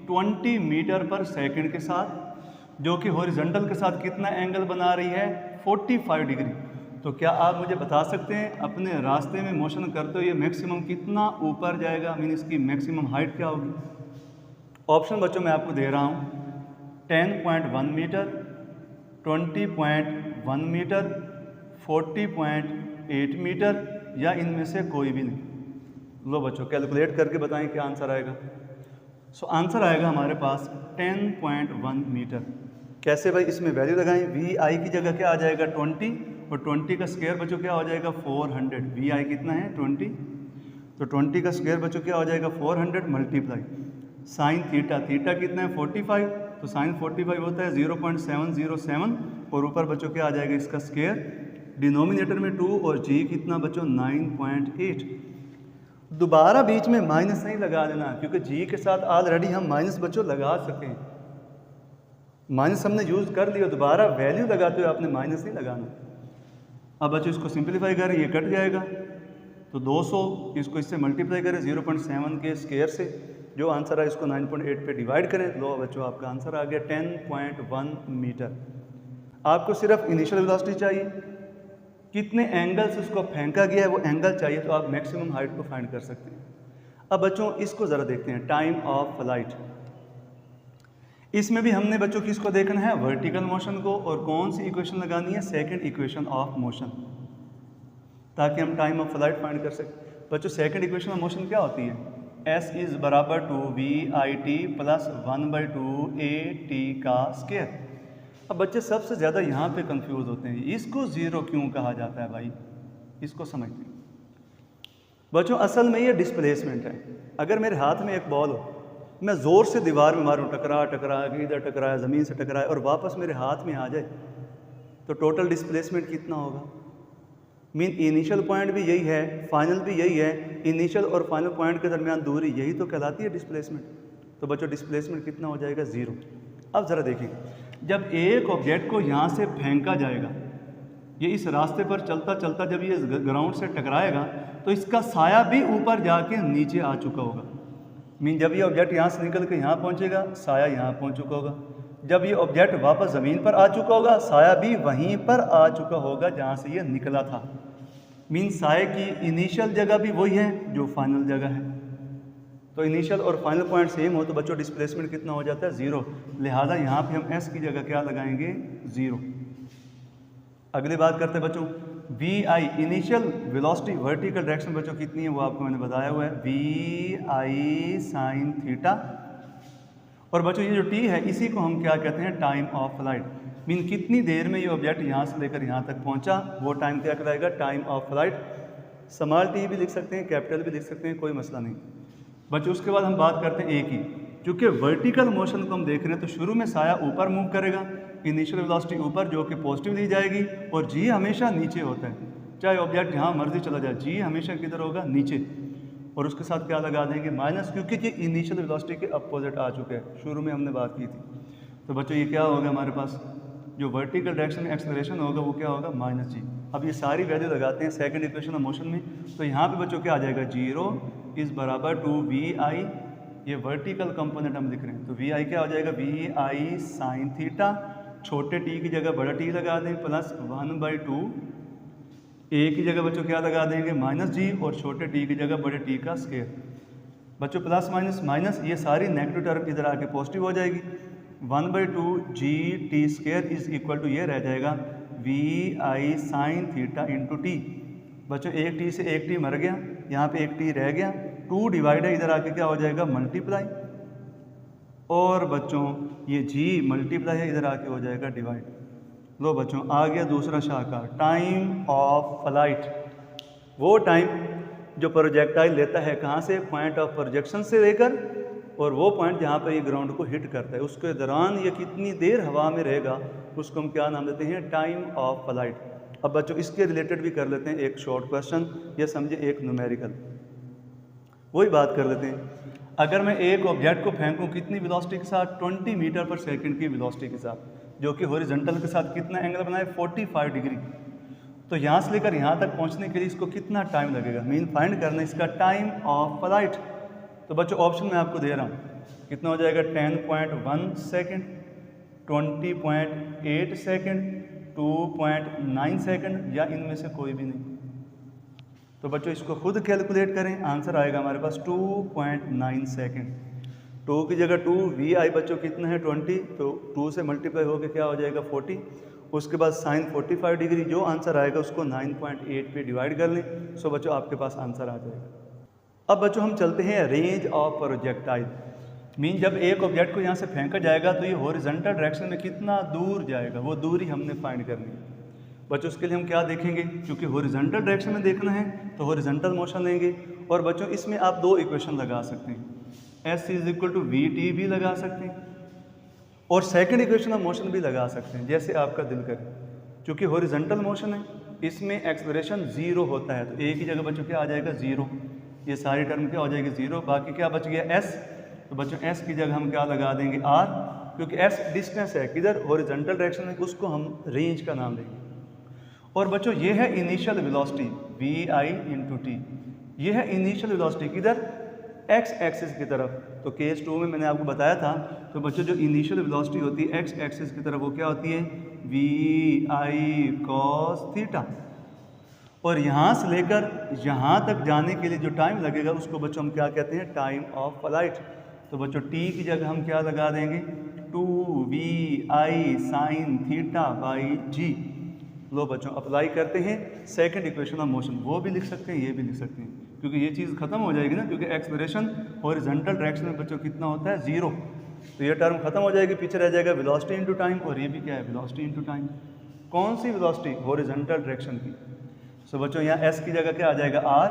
20 मीटर पर सेकंड के साथ, जो कि हॉरिजॉन्टल के साथ कितना एंगल बना रही है, 45 डिग्री, तो क्या आप मुझे बता सकते हैं अपने रास्ते में मोशन करते हुए मैक्सिमम कितना ऊपर जाएगा, मीन इसकी मैक्सिमम हाइट क्या होगी। ऑप्शन बच्चों मैं आपको दे रहा हूँ, 10.1 मीटर, 20.1 मीटर, 40.8 मीटर, या इनमें से कोई भी नहीं। लो बच्चों कैलकुलेट करके बताएं क्या आंसर आएगा। सो आंसर आएगा हमारे पास 10.1 मीटर। कैसे भाई, इसमें वैल्यू लगाएं। वी आई की जगह क्या आ जाएगा 20, और 20 का स्क्वायर बच्चों क्या हो जाएगा 400। वी आई कितना है 20, तो 20 का स्क्वायर बच्चों क्या हो जाएगा 400 मल्टीप्लाई साइन थीटा, थीटा कितना है 45, तो साइन 45 होता है 0.707, और ऊपर बच्चों क्या आ जाएगा इसका स्क्वायर, डिनोमिनेटर में 2 और जी कितना बच्चों 9.8। दोबारा बीच में माइनस नहीं लगा देना, क्योंकि जी के साथ ऑलरेडी हम माइनस बच्चों लगा सकें, माइनस हमने यूज़ कर लिया, दोबारा वैल्यू लगाते हुए आपने माइनस नहीं लगाना। अब बच्चों इसको सिंपलीफाई करें, ये कट जाएगा, तो 200 इसको इससे मल्टीप्लाई करें 0.7 के स्क्वायर से, जो आंसर है इसको 9.8 पे डिवाइड करें। लो बच्चों आपका आंसर आ गया 10.1 मीटर। आपको सिर्फ इनिशियल वेलोसिटी चाहिए, कितने एंगल से उसको फेंका गया है वो एंगल चाहिए, तो आप मैक्सिमम हाइट को फाइंड कर सकते हैं। अब बच्चों इसको ज़रा देखते हैं, टाइम ऑफ फ्लाइट। इसमें भी हमने बच्चों किसको देखना है, वर्टिकल मोशन को, और कौन सी इक्वेशन लगानी है, सेकंड इक्वेशन ऑफ मोशन, ताकि हम टाइम ऑफ फ्लाइट फाइंड कर सकें। बच्चों सेकंड इक्वेशन ऑफ मोशन क्या होती है, S इज़ बराबर to v i t plus 1/2 a t का स्क्वायर। अब बच्चे सबसे ज़्यादा यहाँ पे कंफ्यूज होते हैं, इसको ज़ीरो क्यों कहा जाता है भाई, इसको समझते हैं। बच्चों असल में ये डिस्प्लेसमेंट है। अगर मेरे हाथ में एक बॉल हो, मैं ज़ोर से दीवार में मारूं, टकरा के इधर टकराया, ज़मीन से टकराए और वापस मेरे हाथ में आ जाए, तो टोटल डिस्प्लेसमेंट कितना होगा। मीन इनिशियल पॉइंट भी यही है, फाइनल भी यही है, इनिशियल और फाइनल पॉइंट के दरमियान दूरी यही तो कहलाती है डिस्प्लेसमेंट। तो बच्चों डिस्प्लेसमेंट कितना हो जाएगा, ज़ीरो। अब ज़रा देखिए, जब एक ऑब्जेक्ट को यहाँ से फेंका जाएगा, ये इस रास्ते पर चलता चलता जब ये ग्राउंड से टकराएगा, तो इसका साया भी ऊपर जाके नीचे आ चुका होगा। मीन जब ये ऑब्जेक्ट यहाँ से निकल के यहाँ पहुँचेगा, साया यहाँ पहुँच चुका होगा। जब ये ऑब्जेक्ट वापस ज़मीन पर आ चुका होगा, साया भी वहीं पर आ चुका होगा जहाँ से ये निकला था। मीन साये की इनिशियल जगह भी वही है जो फाइनल जगह है। तो इनिशियल और फाइनल पॉइंट सेम हो तो बच्चों डिस्प्लेसमेंट कितना हो जाता है, ज़ीरो। लिहाजा यहाँ पे हम एस की जगह क्या लगाएंगे, ज़ीरो। अगली बात करते हैं बच्चों, v i initial velocity vertical direction बच्चों कितनी है वो आपको मैंने बताया हुआ है, वी आई साइन थीटा। और बच्चों ये जो टी है इसी को हम क्या कहते हैं, टाइम ऑफ फ्लाइट। मीन कितनी देर में ये ऑब्जेक्ट यहाँ से लेकर यहाँ तक पहुँचा, वो टाइम क्या कहलाएगा, time of flight. Small T भी लिख सकते हैं, कैपिटल भी लिख सकते हैं, कोई मसला नहीं। बच्चों उसके बाद हम बात करते हैं ए की। क्योंकि वर्टिकल मोशन को हम देख रहे हैं तो शुरू में साया ऊपर मूव करेगा, इनिशियल वेलोसिटी ऊपर जो कि पॉजिटिव ली जाएगी, और जी हमेशा नीचे होता है, चाहे ऑब्जेक्ट जहाँ मर्जी चला जाए, जी हमेशा किधर होगा, नीचे। और उसके साथ क्या लगा देंगे, माइनस, क्योंकि ये इनिशियल वेलोसिटी के अपोजिट आ चुके हैं, शुरू में हमने बात की थी। तो बच्चों ये क्या होगा, हमारे पास जो वर्टिकल डायरेक्शन में एक्सेलरेशन होगा वो क्या होगा, माइनस जी। अब ये सारी वैल्यू लगाते हैं सेकंड इक्वेशन ऑफ मोशन में, तो यहाँ पे बच्चों क्या आ जाएगा, 0 इज़ बराबर टू वी आई, ये वर्टिकल कंपोनेंट हम लिख रहे हैं, तो वी आई क्या हो जाएगा, वी आई साइन थीटा, छोटे टी की जगह बड़ा टी लगा दें, प्लस 1/2 ए की जगह बच्चों क्या लगा देंगे, माइनस जी, और छोटे टी की जगह बड़े टी का स्क्वायर। बच्चों प्लस माइनस माइनस, ये सारी नेगेटिव टर्म इधर आके पॉजिटिव हो जाएगी। 1/2 g t square is equal to ये रह जाएगा v i sine theta into t. बच्चों एक टी से एक टी मर गया, यहाँ पे एक टी रह गया, 2 डिवाइड है, इधर आके क्या हो जाएगा, मल्टीप्लाई। और बच्चों ये जी मल्टीप्लाई है, इधर आके हो जाएगा डिवाइड। लो बच्चों आ गया दूसरा शाहकार, टाइम ऑफ फ्लाइट। वो टाइम जो प्रोजेक्टाइल लेता है कहाँ से, पॉइंट ऑफ प्रोजेक्शन से लेकर, और वो पॉइंट जहाँ पर ये ग्राउंड को हिट करता है, उसके दौरान ये कितनी देर हवा में रहेगा, उसको हम क्या नाम देते हैं, टाइम ऑफ फ्लाइट। अब बच्चों इसके रिलेटेड भी कर लेते हैं एक शॉर्ट क्वेश्चन, या समझे एक न्यूमेरिकल। वही बात कर लेते हैं, अगर मैं एक ऑब्जेक्ट को फेंकूं कितनी वेलोसिटी के साथ, 20 मीटर पर सेकंड की वेलोसिटी के साथ, जो कि हॉरिजॉन्टल के साथ कितना एंगल बनाए, 45 डिग्री। तो यहाँ से लेकर यहाँ तक पहुँचने के लिए इसको कितना टाइम लगेगा, मीन फाइंड करना इसका टाइम ऑफ फ्लाइट। तो बच्चों ऑप्शन मैं आपको दे रहा हूँ, कितना हो जाएगा, 10.1 सेकेंड, 20.8 सेकेंड, 2.9 सेकेंड, या इनमें से कोई भी नहीं। तो बच्चों इसको खुद कैलकुलेट करें, आंसर आएगा हमारे पास 2.9 सेकेंड। 2 की जगह 2, वी आई बच्चों कितना है 20, तो 2 से मल्टीप्लाई होकर क्या हो जाएगा 40। उसके बाद साइन 45 डिग्री, जो आंसर आएगा उसको 9.8 पे डिवाइड कर लें, सो बच्चों आपके पास आंसर आ जाएगा। अब बच्चों हम चलते हैं रेंज ऑफ प्रोजेक्टाइल। मीन जब एक ऑब्जेक्ट को यहाँ से फेंका जाएगा तो ये हॉरिजॉन्टल डायरेक्शन में कितना दूर जाएगा, वो दूरी हमने फाइंड करनी है। बच्चों उसके लिए हम क्या देखेंगे, क्योंकि हॉरिजॉन्टल डायरेक्शन में देखना है तो हॉरिजॉन्टल मोशन लेंगे। और बच्चों इसमें आप दो इक्वेशन लगा सकते हैं, S = VT भी लगा सकते हैं और सेकंड इक्वेशन ऑफ मोशन भी लगा सकते हैं, जैसे आपका दिल करे। क्योंकि हॉरिजॉन्टल मोशन है, इसमें एक्सेलरेशन 0 होता है, तो एक ही जगह बच्चों क्या आ जाएगा 0, ये सारी टर्म क्या हो जाएगी 0, बाकी क्या बच गया S। तो बच्चों S की जगह हम क्या लगा देंगे R, क्योंकि S डिस्टेंस है किधर, हॉरिजॉन्टल डायरेक्शन में, उसको हम रेंज का नाम देंगे। और बच्चों ये है इनिशियल वेलोसिटी VI/T, ये है इनिशियल वेलोसिटी किधर, x एक्सिस की तरफ। तो केस 2 में मैंने आपको बताया था, तो बच्चों जो इनिशियल वेलोसिटी होती है x एक्सिस की तरफ वो क्या होती है VI cos थीटा। और यहाँ से लेकर यहाँ तक जाने के लिए जो टाइम लगेगा उसको बच्चों हम क्या कहते हैं, टाइम ऑफ फ्लाइट। तो बच्चों t की जगह हम क्या लगा देंगे 2VI sin θ/g। लो बच्चों अप्लाई करते हैं सेकंड इक्वेशन ऑफ मोशन, वो भी लिख सकते हैं ये भी लिख सकते हैं, क्योंकि ये चीज़ खत्म हो जाएगी ना, क्योंकि एक्सेलरेशन हॉरिजॉन्टल डायरेक्शन में बच्चों कितना होता है 0, तो ये टर्म खत्म हो जाएगी, पीछे रह जाएगा वेलोसिटी इनटू टाइम, और ये भी क्या है वेलोसिटी इनटू टाइम। कौन सी वेलोसिटी, हॉरिजॉन्टल डायरेक्शन की। सो बच्चों यहाँ S की जगह क्या आ जाएगा R,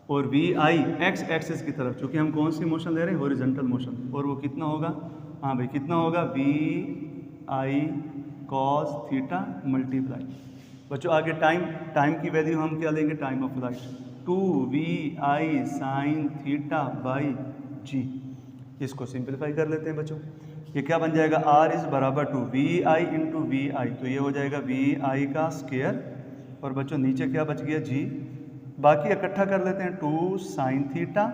और VI x एक्सिस की तरफ, चूँकि हम कौन सी मोशन ले रहे हैं हॉरिजॉन्टल मोशन, और वो कितना होगा, हाँ भाई कितना होगा VI cos थीटा मल्टीप्लाई। बच्चों आगे टाइम की वैल्यू हम क्या लेंगे, time of flight 2VI sin θ/g। इसको सिंपलीफाई कर लेते हैं बच्चों, ये क्या बन जाएगा R = 2VI × VI, तो ये हो जाएगा VI का स्क्वायर, और बच्चों नीचे क्या बच गया G, बाकी इकट्ठा कर लेते हैं 2 sin θ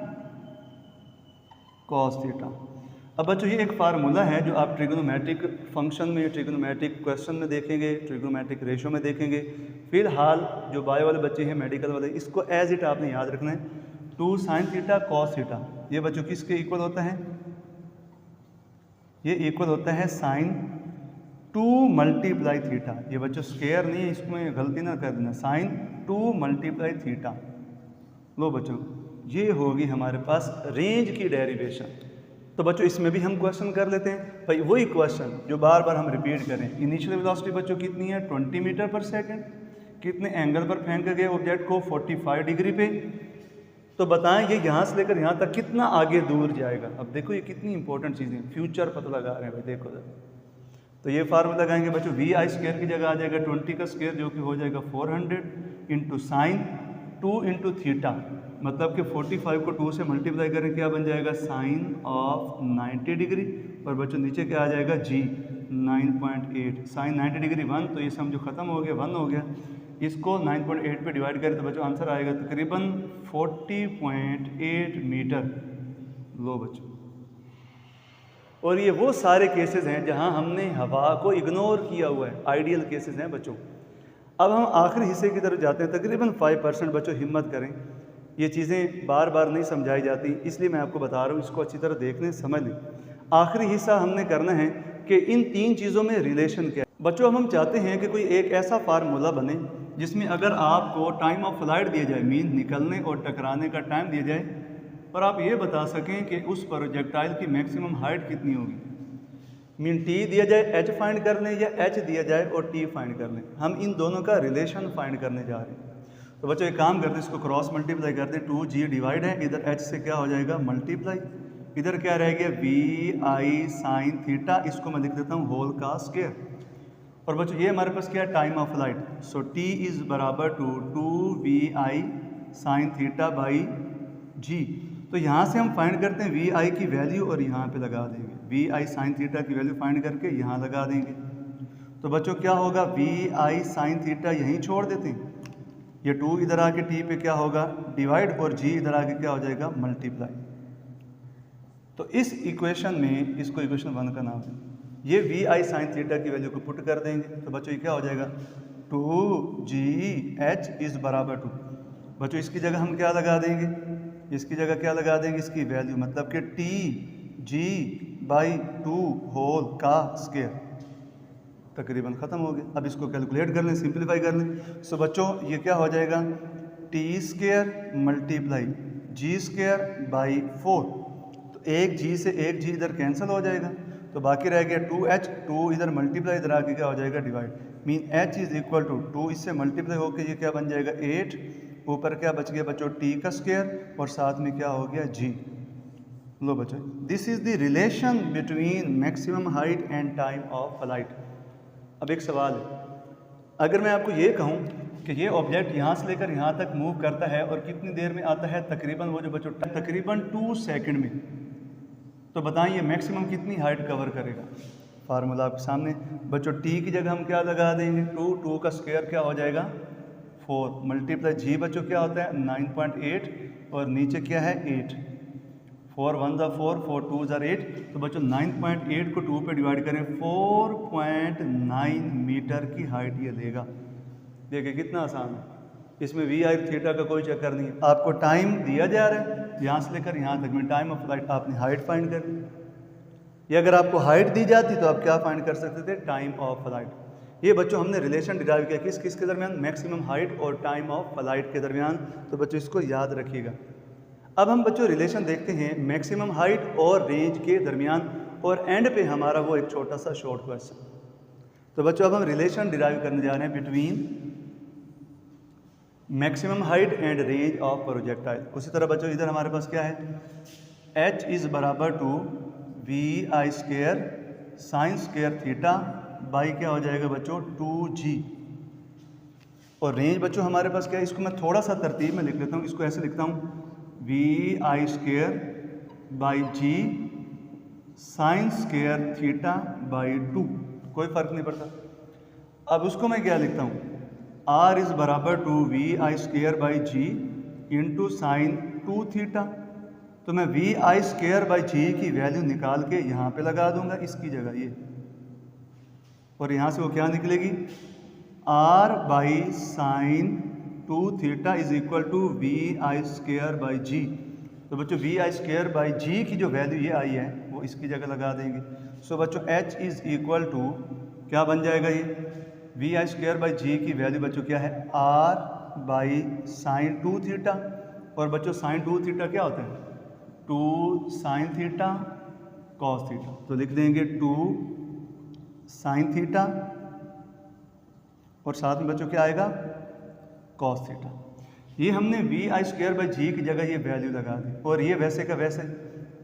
cos थीटा। अब बच्चों ये एक फार्मूला है जो आप ट्रिग्नोमेट्रिक फंक्शन में, ट्रिग्नोमेट्रिक क्वेश्चन में देखेंगे, ट्रिग्नोमेट्रिक रेशो में देखेंगे। फिलहाल जो बायो वाले बच्चे हैं, मेडिकल वाले, इसको एज इट आपने याद रखना है 2 sin θ cos थीटा। ये बच्चों किसके इक्वल होता है, ये इक्वल होता है sin 2 × थीटा। ये बच्चों स्क्वायर नहीं है, इसमें गलती ना कर देना, sin 2 × थीटा। लो बच्चों ये होगी हमारे पास रेंज की डेरिवेशन। तो बच्चों इसमें भी हम क्वेश्चन कर लेते हैं भाई, वही क्वेश्चन जो बार बार हम रिपीट करें। इनिशियल वेलोसिटी बच्चों कितनी है 20 मीटर पर सेकंड, कितने एंगल पर फेंक गए ऑब्जेक्ट को 45 डिग्री पे, तो बताएं ये यहाँ से लेकर यहाँ तक कितना आगे दूर जाएगा। अब देखो ये कितनी इंपॉर्टेंट चीज़ें, फ्यूचर पता लगा रहे हैं भाई, देखो तो ये फार्मूला लगाएंगे बच्चों, VI स्क्वायर की जगह आ जाएगा 20 का स्क्वायर जो कि हो जाएगा 400 इंटू साइन 2 × थीटा, मतलब कि 45 को 2 से मल्टीप्लाई करें क्या बन जाएगा साइन ऑफ 90 डिग्री, और बच्चों नीचे क्या आ जाएगा G 9.8, साइन 90 डिग्री 1, तो ये समझो खत्म हो गया 1 हो गया। इसको 9.8 पे डिवाइड करें तो बच्चों आंसर आएगा तकरीबन 40.8 मीटर। लो बच्चों, और ये वो सारे केसेस हैं जहां हमने हवा को इग्नोर किया हुआ है, आइडियल केसेस हैं बच्चों। अब हम आखिरी हिस्से की तरफ जाते हैं, तकरीबन 5% बच्चों हिम्मत करें, ये चीज़ें बार बार नहीं समझाई जाती, इसलिए मैं आपको बता रहा हूँ, इसको अच्छी तरह देखने समझ लें। आखिरी हिस्सा हमने करना है कि इन तीन चीज़ों में रिलेशन क्या है। बच्चों अब हम चाहते हैं कि कोई एक ऐसा फार्मूला बने जिसमें अगर आपको टाइम ऑफ फ्लाइट दिया जाए, मीन निकलने और टकराने का टाइम दिया जाए, और आप ये बता सकें कि उस प्रोजेक्टाइल की मैक्सिमम हाइट कितनी होगी। मीन T दिया जाए, H फाइंड कर लें, या H दिया जाए और T फाइंड कर लें। हम इन दोनों का रिलेशन फाइंड करने जा रहे हैं। तो बच्चों एक काम करते हैं, इसको क्रॉस मल्टीप्लाई करते हैं, 2G डिवाइड है, इधर H से क्या हो जाएगा मल्टीप्लाई, इधर क्या रह गया VI sin थीटा, इसको मैं लिख देता हूँ होल का स्क्वायर। और बच्चों ये हमारे पास क्या है time of flight, so T = 2VI sin θ/g। तो यहाँ से हम फाइंड करते हैं VI की वैल्यू और यहाँ पे लगा देंगे, VI sin थीटा की वैल्यू फाइंड करके यहाँ लगा देंगे। तो बच्चों क्या होगा VI sin थीटा यहीं छोड़ देते हैं, ये 2 इधर आके T पे क्या होगा डिवाइड, और G इधर आके क्या हो जाएगा मल्टीप्लाई। तो इस इक्वेशन में, इसको इक्वेशन 1 का नाम है, ये VI sin थीटा की वैल्यू को पुट कर देंगे। तो बच्चों ये क्या हो जाएगा 2GH = 2। बच्चों इसकी जगह हम क्या लगा देंगे, इसकी जगह क्या लगा देंगे, इसकी वैल्यू, मतलब कि TG/2 होल का स्क्वायर। तकरीबन ख़त्म हो गया। अब इसको कैलकुलेट कर लें, सिंपलीफाई कर लें। सो बच्चों ये क्या हो जाएगा T² × G² / 4। तो तो एक जी से एक जी इधर कैंसिल हो जाएगा, तो बाकी रह गया 2h, 2 इधर मल्टीप्लाई इधर आके क्या हो जाएगा divide, mean h is equal to 2 इससे मल्टीप्लाई होकर ये क्या बन जाएगा 8, ऊपर क्या बच गया बच्चों t का स्क्वायर और साथ में क्या हो गया g। लो बच्चों, this is the relation between maximum height and time of flight. अब एक सवाल है, अगर मैं आपको ये कहूँ कि ये ऑब्जेक्ट यहाँ से लेकर यहाँ तक मूव करता है और कितनी देर में आता है, तकरीबन वो जो बच्चों तकरीबन 2 सेकंड में, तो बताएं ये मैक्सिमम कितनी हाइट कवर करेगा। फार्मूला आपके सामने बच्चों, t की जगह हम क्या लगा देंगे 2 का स्क्वायर क्या हो जाएगा 4 मल्टीप्लाई जी बच्चों क्या होता है 9.8 और नीचे क्या है 8, 4 1 ज़ा 4, 4 2 ज़ा 8, तो बच्चों 9.8 को 2 पे डिवाइड करें 4.9 मीटर की हाइट ये देगा। देखिए कितना आसान है, इसमें वी आई थीटा का कोई चक्कर नहीं है। आपको टाइम दिया जा रहा है यहाँ से लेकर यहाँ तक में, टाइम ऑफ फ्लाइट, आपने हाइट फाइंड करनी। ये अगर आपको हाइट दी जाती तो आप क्या फाइंड कर सकते थे, टाइम ऑफ फ्लाइट। ये बच्चों हमने रिलेशन डिराइव किया किस किस के दरमियान, मैक्सिमम हाइट और टाइम ऑफ फ्लाइट के दरमियान, तो बच्चों इसको याद रखिएगा। अब हम बच्चों रिलेशन देखते हैं मैक्सिमम हाइट और रेंज के दरमियान, और एंड पे हमारा वो एक छोटा सा शॉर्ट क्वेश्चन। तो बच्चों अब हम रिलेशन डिराइव करने जा रहे हैं between maximum height and range of projectile. उसी तरह बच्चों इधर हमारे पास क्या है, h इज बराबर to v i square sine square theta by क्या हो जाएगा बच्चों 2g, और रेंज बच्चों हमारे पास क्या है, इसको मैं थोड़ा सा तरतीब में लिख लेता हूँ, इसको ऐसे लिखता हूँ v i square by g sine square theta by 2, कोई फ़र्क नहीं पड़ता। अब उसको मैं क्या लिखता हूँ, r इज़ बराबर to v i square by g into sine 2 theta. तो मैं v i square by g की वैल्यू निकाल के यहाँ पे लगा दूंगा इसकी जगह ये, और यहाँ से वो क्या निकलेगी r by sine 2 theta is equal to v i square by g. तो बच्चों v i square by g की जो वैल्यू ये आई है वो इसकी जगह लगा देंगे। सो बच्चों h इज़ इक्वल टू क्या बन जाएगा, ये we i square by g की वैल्यू बच्चों क्या है r बाई साइन 2 थीटा, और बच्चों साइन 2 थीटा क्या होता है 2 साइन थीटा कॉस थीटा, तो लिख देंगे 2 साइन थीटा और साथ में बच्चों क्या आएगा कॉस थीटा। ये हमने we i square by g की जगह ये वैल्यू लगा दी, और ये वैसे का वैसे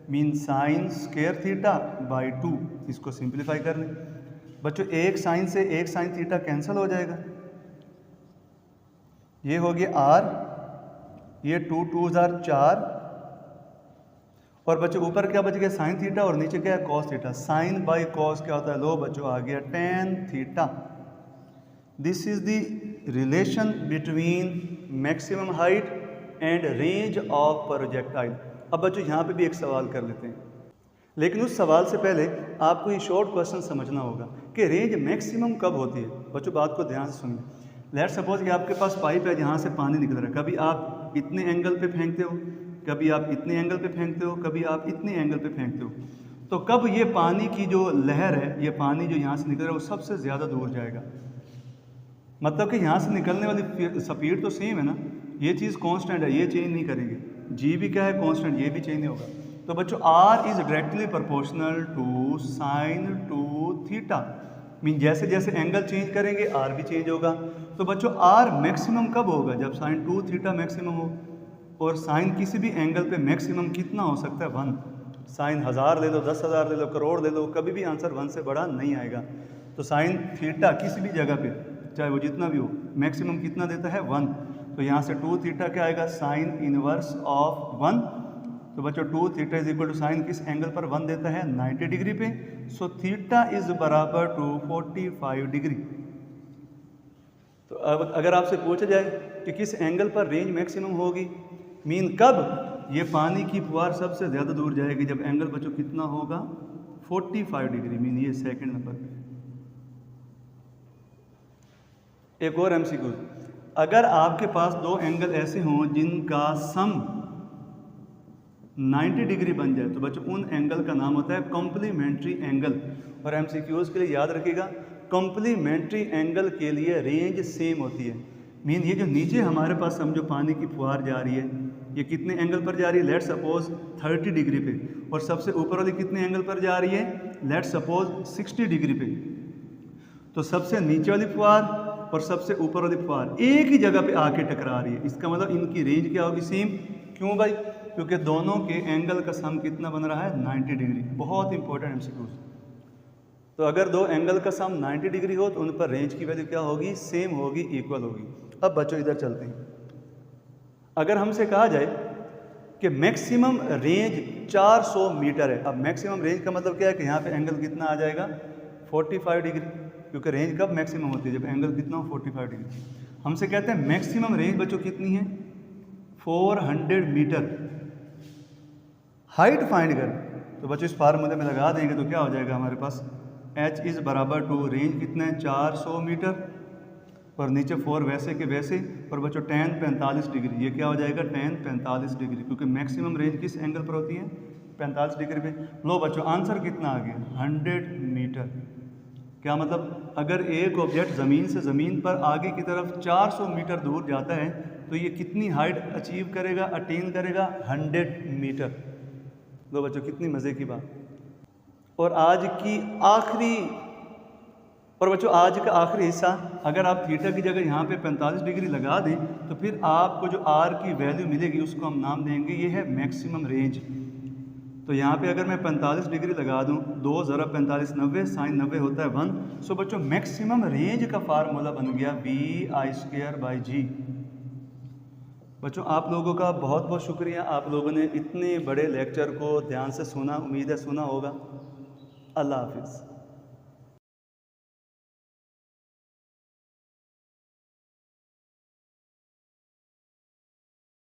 mean sine square theta by 2, इसको सिंप्लीफाई कर लें बच्चों, एक साइन से एक साइन थीटा कैंसिल हो जाएगा, ये हो गया r, ये 2 2 ज़ार 4, और बच्चों ऊपर क्या बच गया साइन थीटा और नीचे क्या है cos theta. Sine by cos क्या होता है, लो बच्चों आ गया tan theta. This is the relation between maximum height and range of projectile. अब बच्चों यहाँ पे भी एक सवाल कर लेते हैं, लेकिन उस सवाल से पहले आपको ये शॉर्ट क्वेश्चन समझना होगा कि रेंज मैक्सिमम कब होती है। बच्चों बात को ध्यान से सुनिए। लेट्स सपोज कि आपके पास पाइप है जहाँ से पानी निकल रहा है, कभी आप इतने एंगल पे फेंकते हो, कभी आप इतने एंगल पे फेंकते हो, कभी आप इतने एंगल पे फेंकते हो, तो कब ये पानी की जो लहर है, ये पानी जो यहाँ से निकल रहा है वो सबसे ज़्यादा दूर जाएगा। मतलब कि यहाँ से निकलने वाली स्पीड तो सेम है ना, ये चीज़ कांस्टेंट है, ये चेंज नहीं करेंगे, जी भी क्या है कांस्टेंट, ये भी चेंज नहीं होगा। तो बच्चों r is directly proportional to sine 2 theta, mean जैसे जैसे एंगल चेंज करेंगे r भी चेंज होगा। तो बच्चों r मैक्सिमम कब होगा, जब साइन 2 थीटा मैक्सिमम हो, और साइन किसी भी एंगल पे मैक्सिमम कितना हो सकता है 1। साइन 1000 ले लो, 10,000 ले लो, करोड़ ले लो, कभी भी आंसर 1 से बड़ा नहीं आएगा। तो साइन थीटा किसी भी जगह पे चाहे वो जितना भी हो मैक्सिमम कितना देता है 1। तो यहाँ से 2 थीटा क्या आएगा साइन इनवर्स ऑफ 1। तो बच्चों 2 theta is equal to sine किस एंगल पर 1 देता है 90 डिग्री पे। सो थीटा इज बराबर टू 45 डिग्री। तो अब अगर आपसे पूछा जाए कि किस एंगल पर रेंज मैक्सिमम होगी, मीन कब ये पानी की फुहार सबसे ज़्यादा दूर जाएगी, जब एंगल बच्चों कितना होगा 45 डिग्री, मीन ये सेकंड नंबर पे। एक और एमसीक्यू, अगर आपके पास दो एंगल ऐसे हों जिनका सम 90 डिग्री बन जाए तो बच्चों उन एंगल का नाम होता है कॉम्प्लीमेंट्री एंगल। और एमसीक्यूज़ के लिए याद रखिएगा कॉम्प्लीमेंट्री एंगल के लिए रेंज सेम होती है। मीन ये जो नीचे हमारे पास समझो पानी की फुहार जा रही है, ये कितने एंगल पर जा रही है, लेट सपोज 30 डिग्री पे, और सबसे ऊपर वाली कितने एंगल पर जा रही है, लेट सपोज 60 डिग्री पे। तो सबसे नीचे वाली फुहार और सबसे ऊपर वाली फुहार एक ही जगह पे आके टकरा रही है। इसका मतलब इनकी रेंज क्या होगी, सेम। क्यों भाई, क्योंकि दोनों के एंगल का सम कितना बन रहा है, 90 डिग्री। बहुत इंपॉर्टेंट एमसीक्यूज। तो अगर दो एंगल का सम 90 डिग्री हो तो उन पर रेंज की वैल्यू क्या होगी, सेम होगी, इक्वल होगी। अब बच्चों इधर चलते हैं। अगर हमसे कहा जाए कि मैक्सिमम रेंज 400 मीटर है। अब मैक्सिमम रेंज का मतलब क्या है कि यहाँ पे एंगल कितना आ जाएगा, 45 डिग्री, क्योंकि रेंज कब मैक्सिमम होती है, जब एंगल कितना हो, 45 डिग्री। हमसे कहते हैं मैक्सिमम रेंज बच्चों कितनी है, 400 मीटर। हाइट फाइंड करें तो बच्चों इस फार्मूले में लगा देंगे तो क्या हो जाएगा हमारे पास, h इज़ बराबर टू रेंज कितना है, 400 मीटर, और नीचे 4 वैसे के वैसे, और बच्चों tan 45 डिग्री। ये क्या हो जाएगा, tan 45 डिग्री, क्योंकि मैक्सिमम रेंज किस एंगल पर होती है, 45 डिग्री पे। लो बच्चों आंसर कितना आ गया, 100 मीटर। क्या मतलब, अगर एक ऑब्जेक्ट ज़मीन से ज़मीन पर आगे की तरफ 400 मीटर दूर जाता है तो ये कितनी हाइट अचीव करेगा, अटेन करेगा, 100 मीटर। लो बच्चों कितनी मज़े की बात। और आज का आखिरी हिस्सा, अगर आप थीटा की जगह यहाँ पे 45 डिग्री लगा दें तो फिर आपको जो आर की वैल्यू मिलेगी उसको हम नाम देंगे, ये है मैक्सिमम रेंज। तो यहाँ पे अगर मैं 45 डिग्री लगा दूँ, 2 ज़रा 45 90, साइन 90 होता है 1। सो बच्चों मैक्सिमम रेंज का फार्मूला बन गया VI²/G। बच्चों आप लोगों का बहुत बहुत शुक्रिया, आप लोगों ने इतने बड़े लेक्चर को ध्यान से सुना, उम्मीद है सुना होगा। अल्लाह हाफिज़।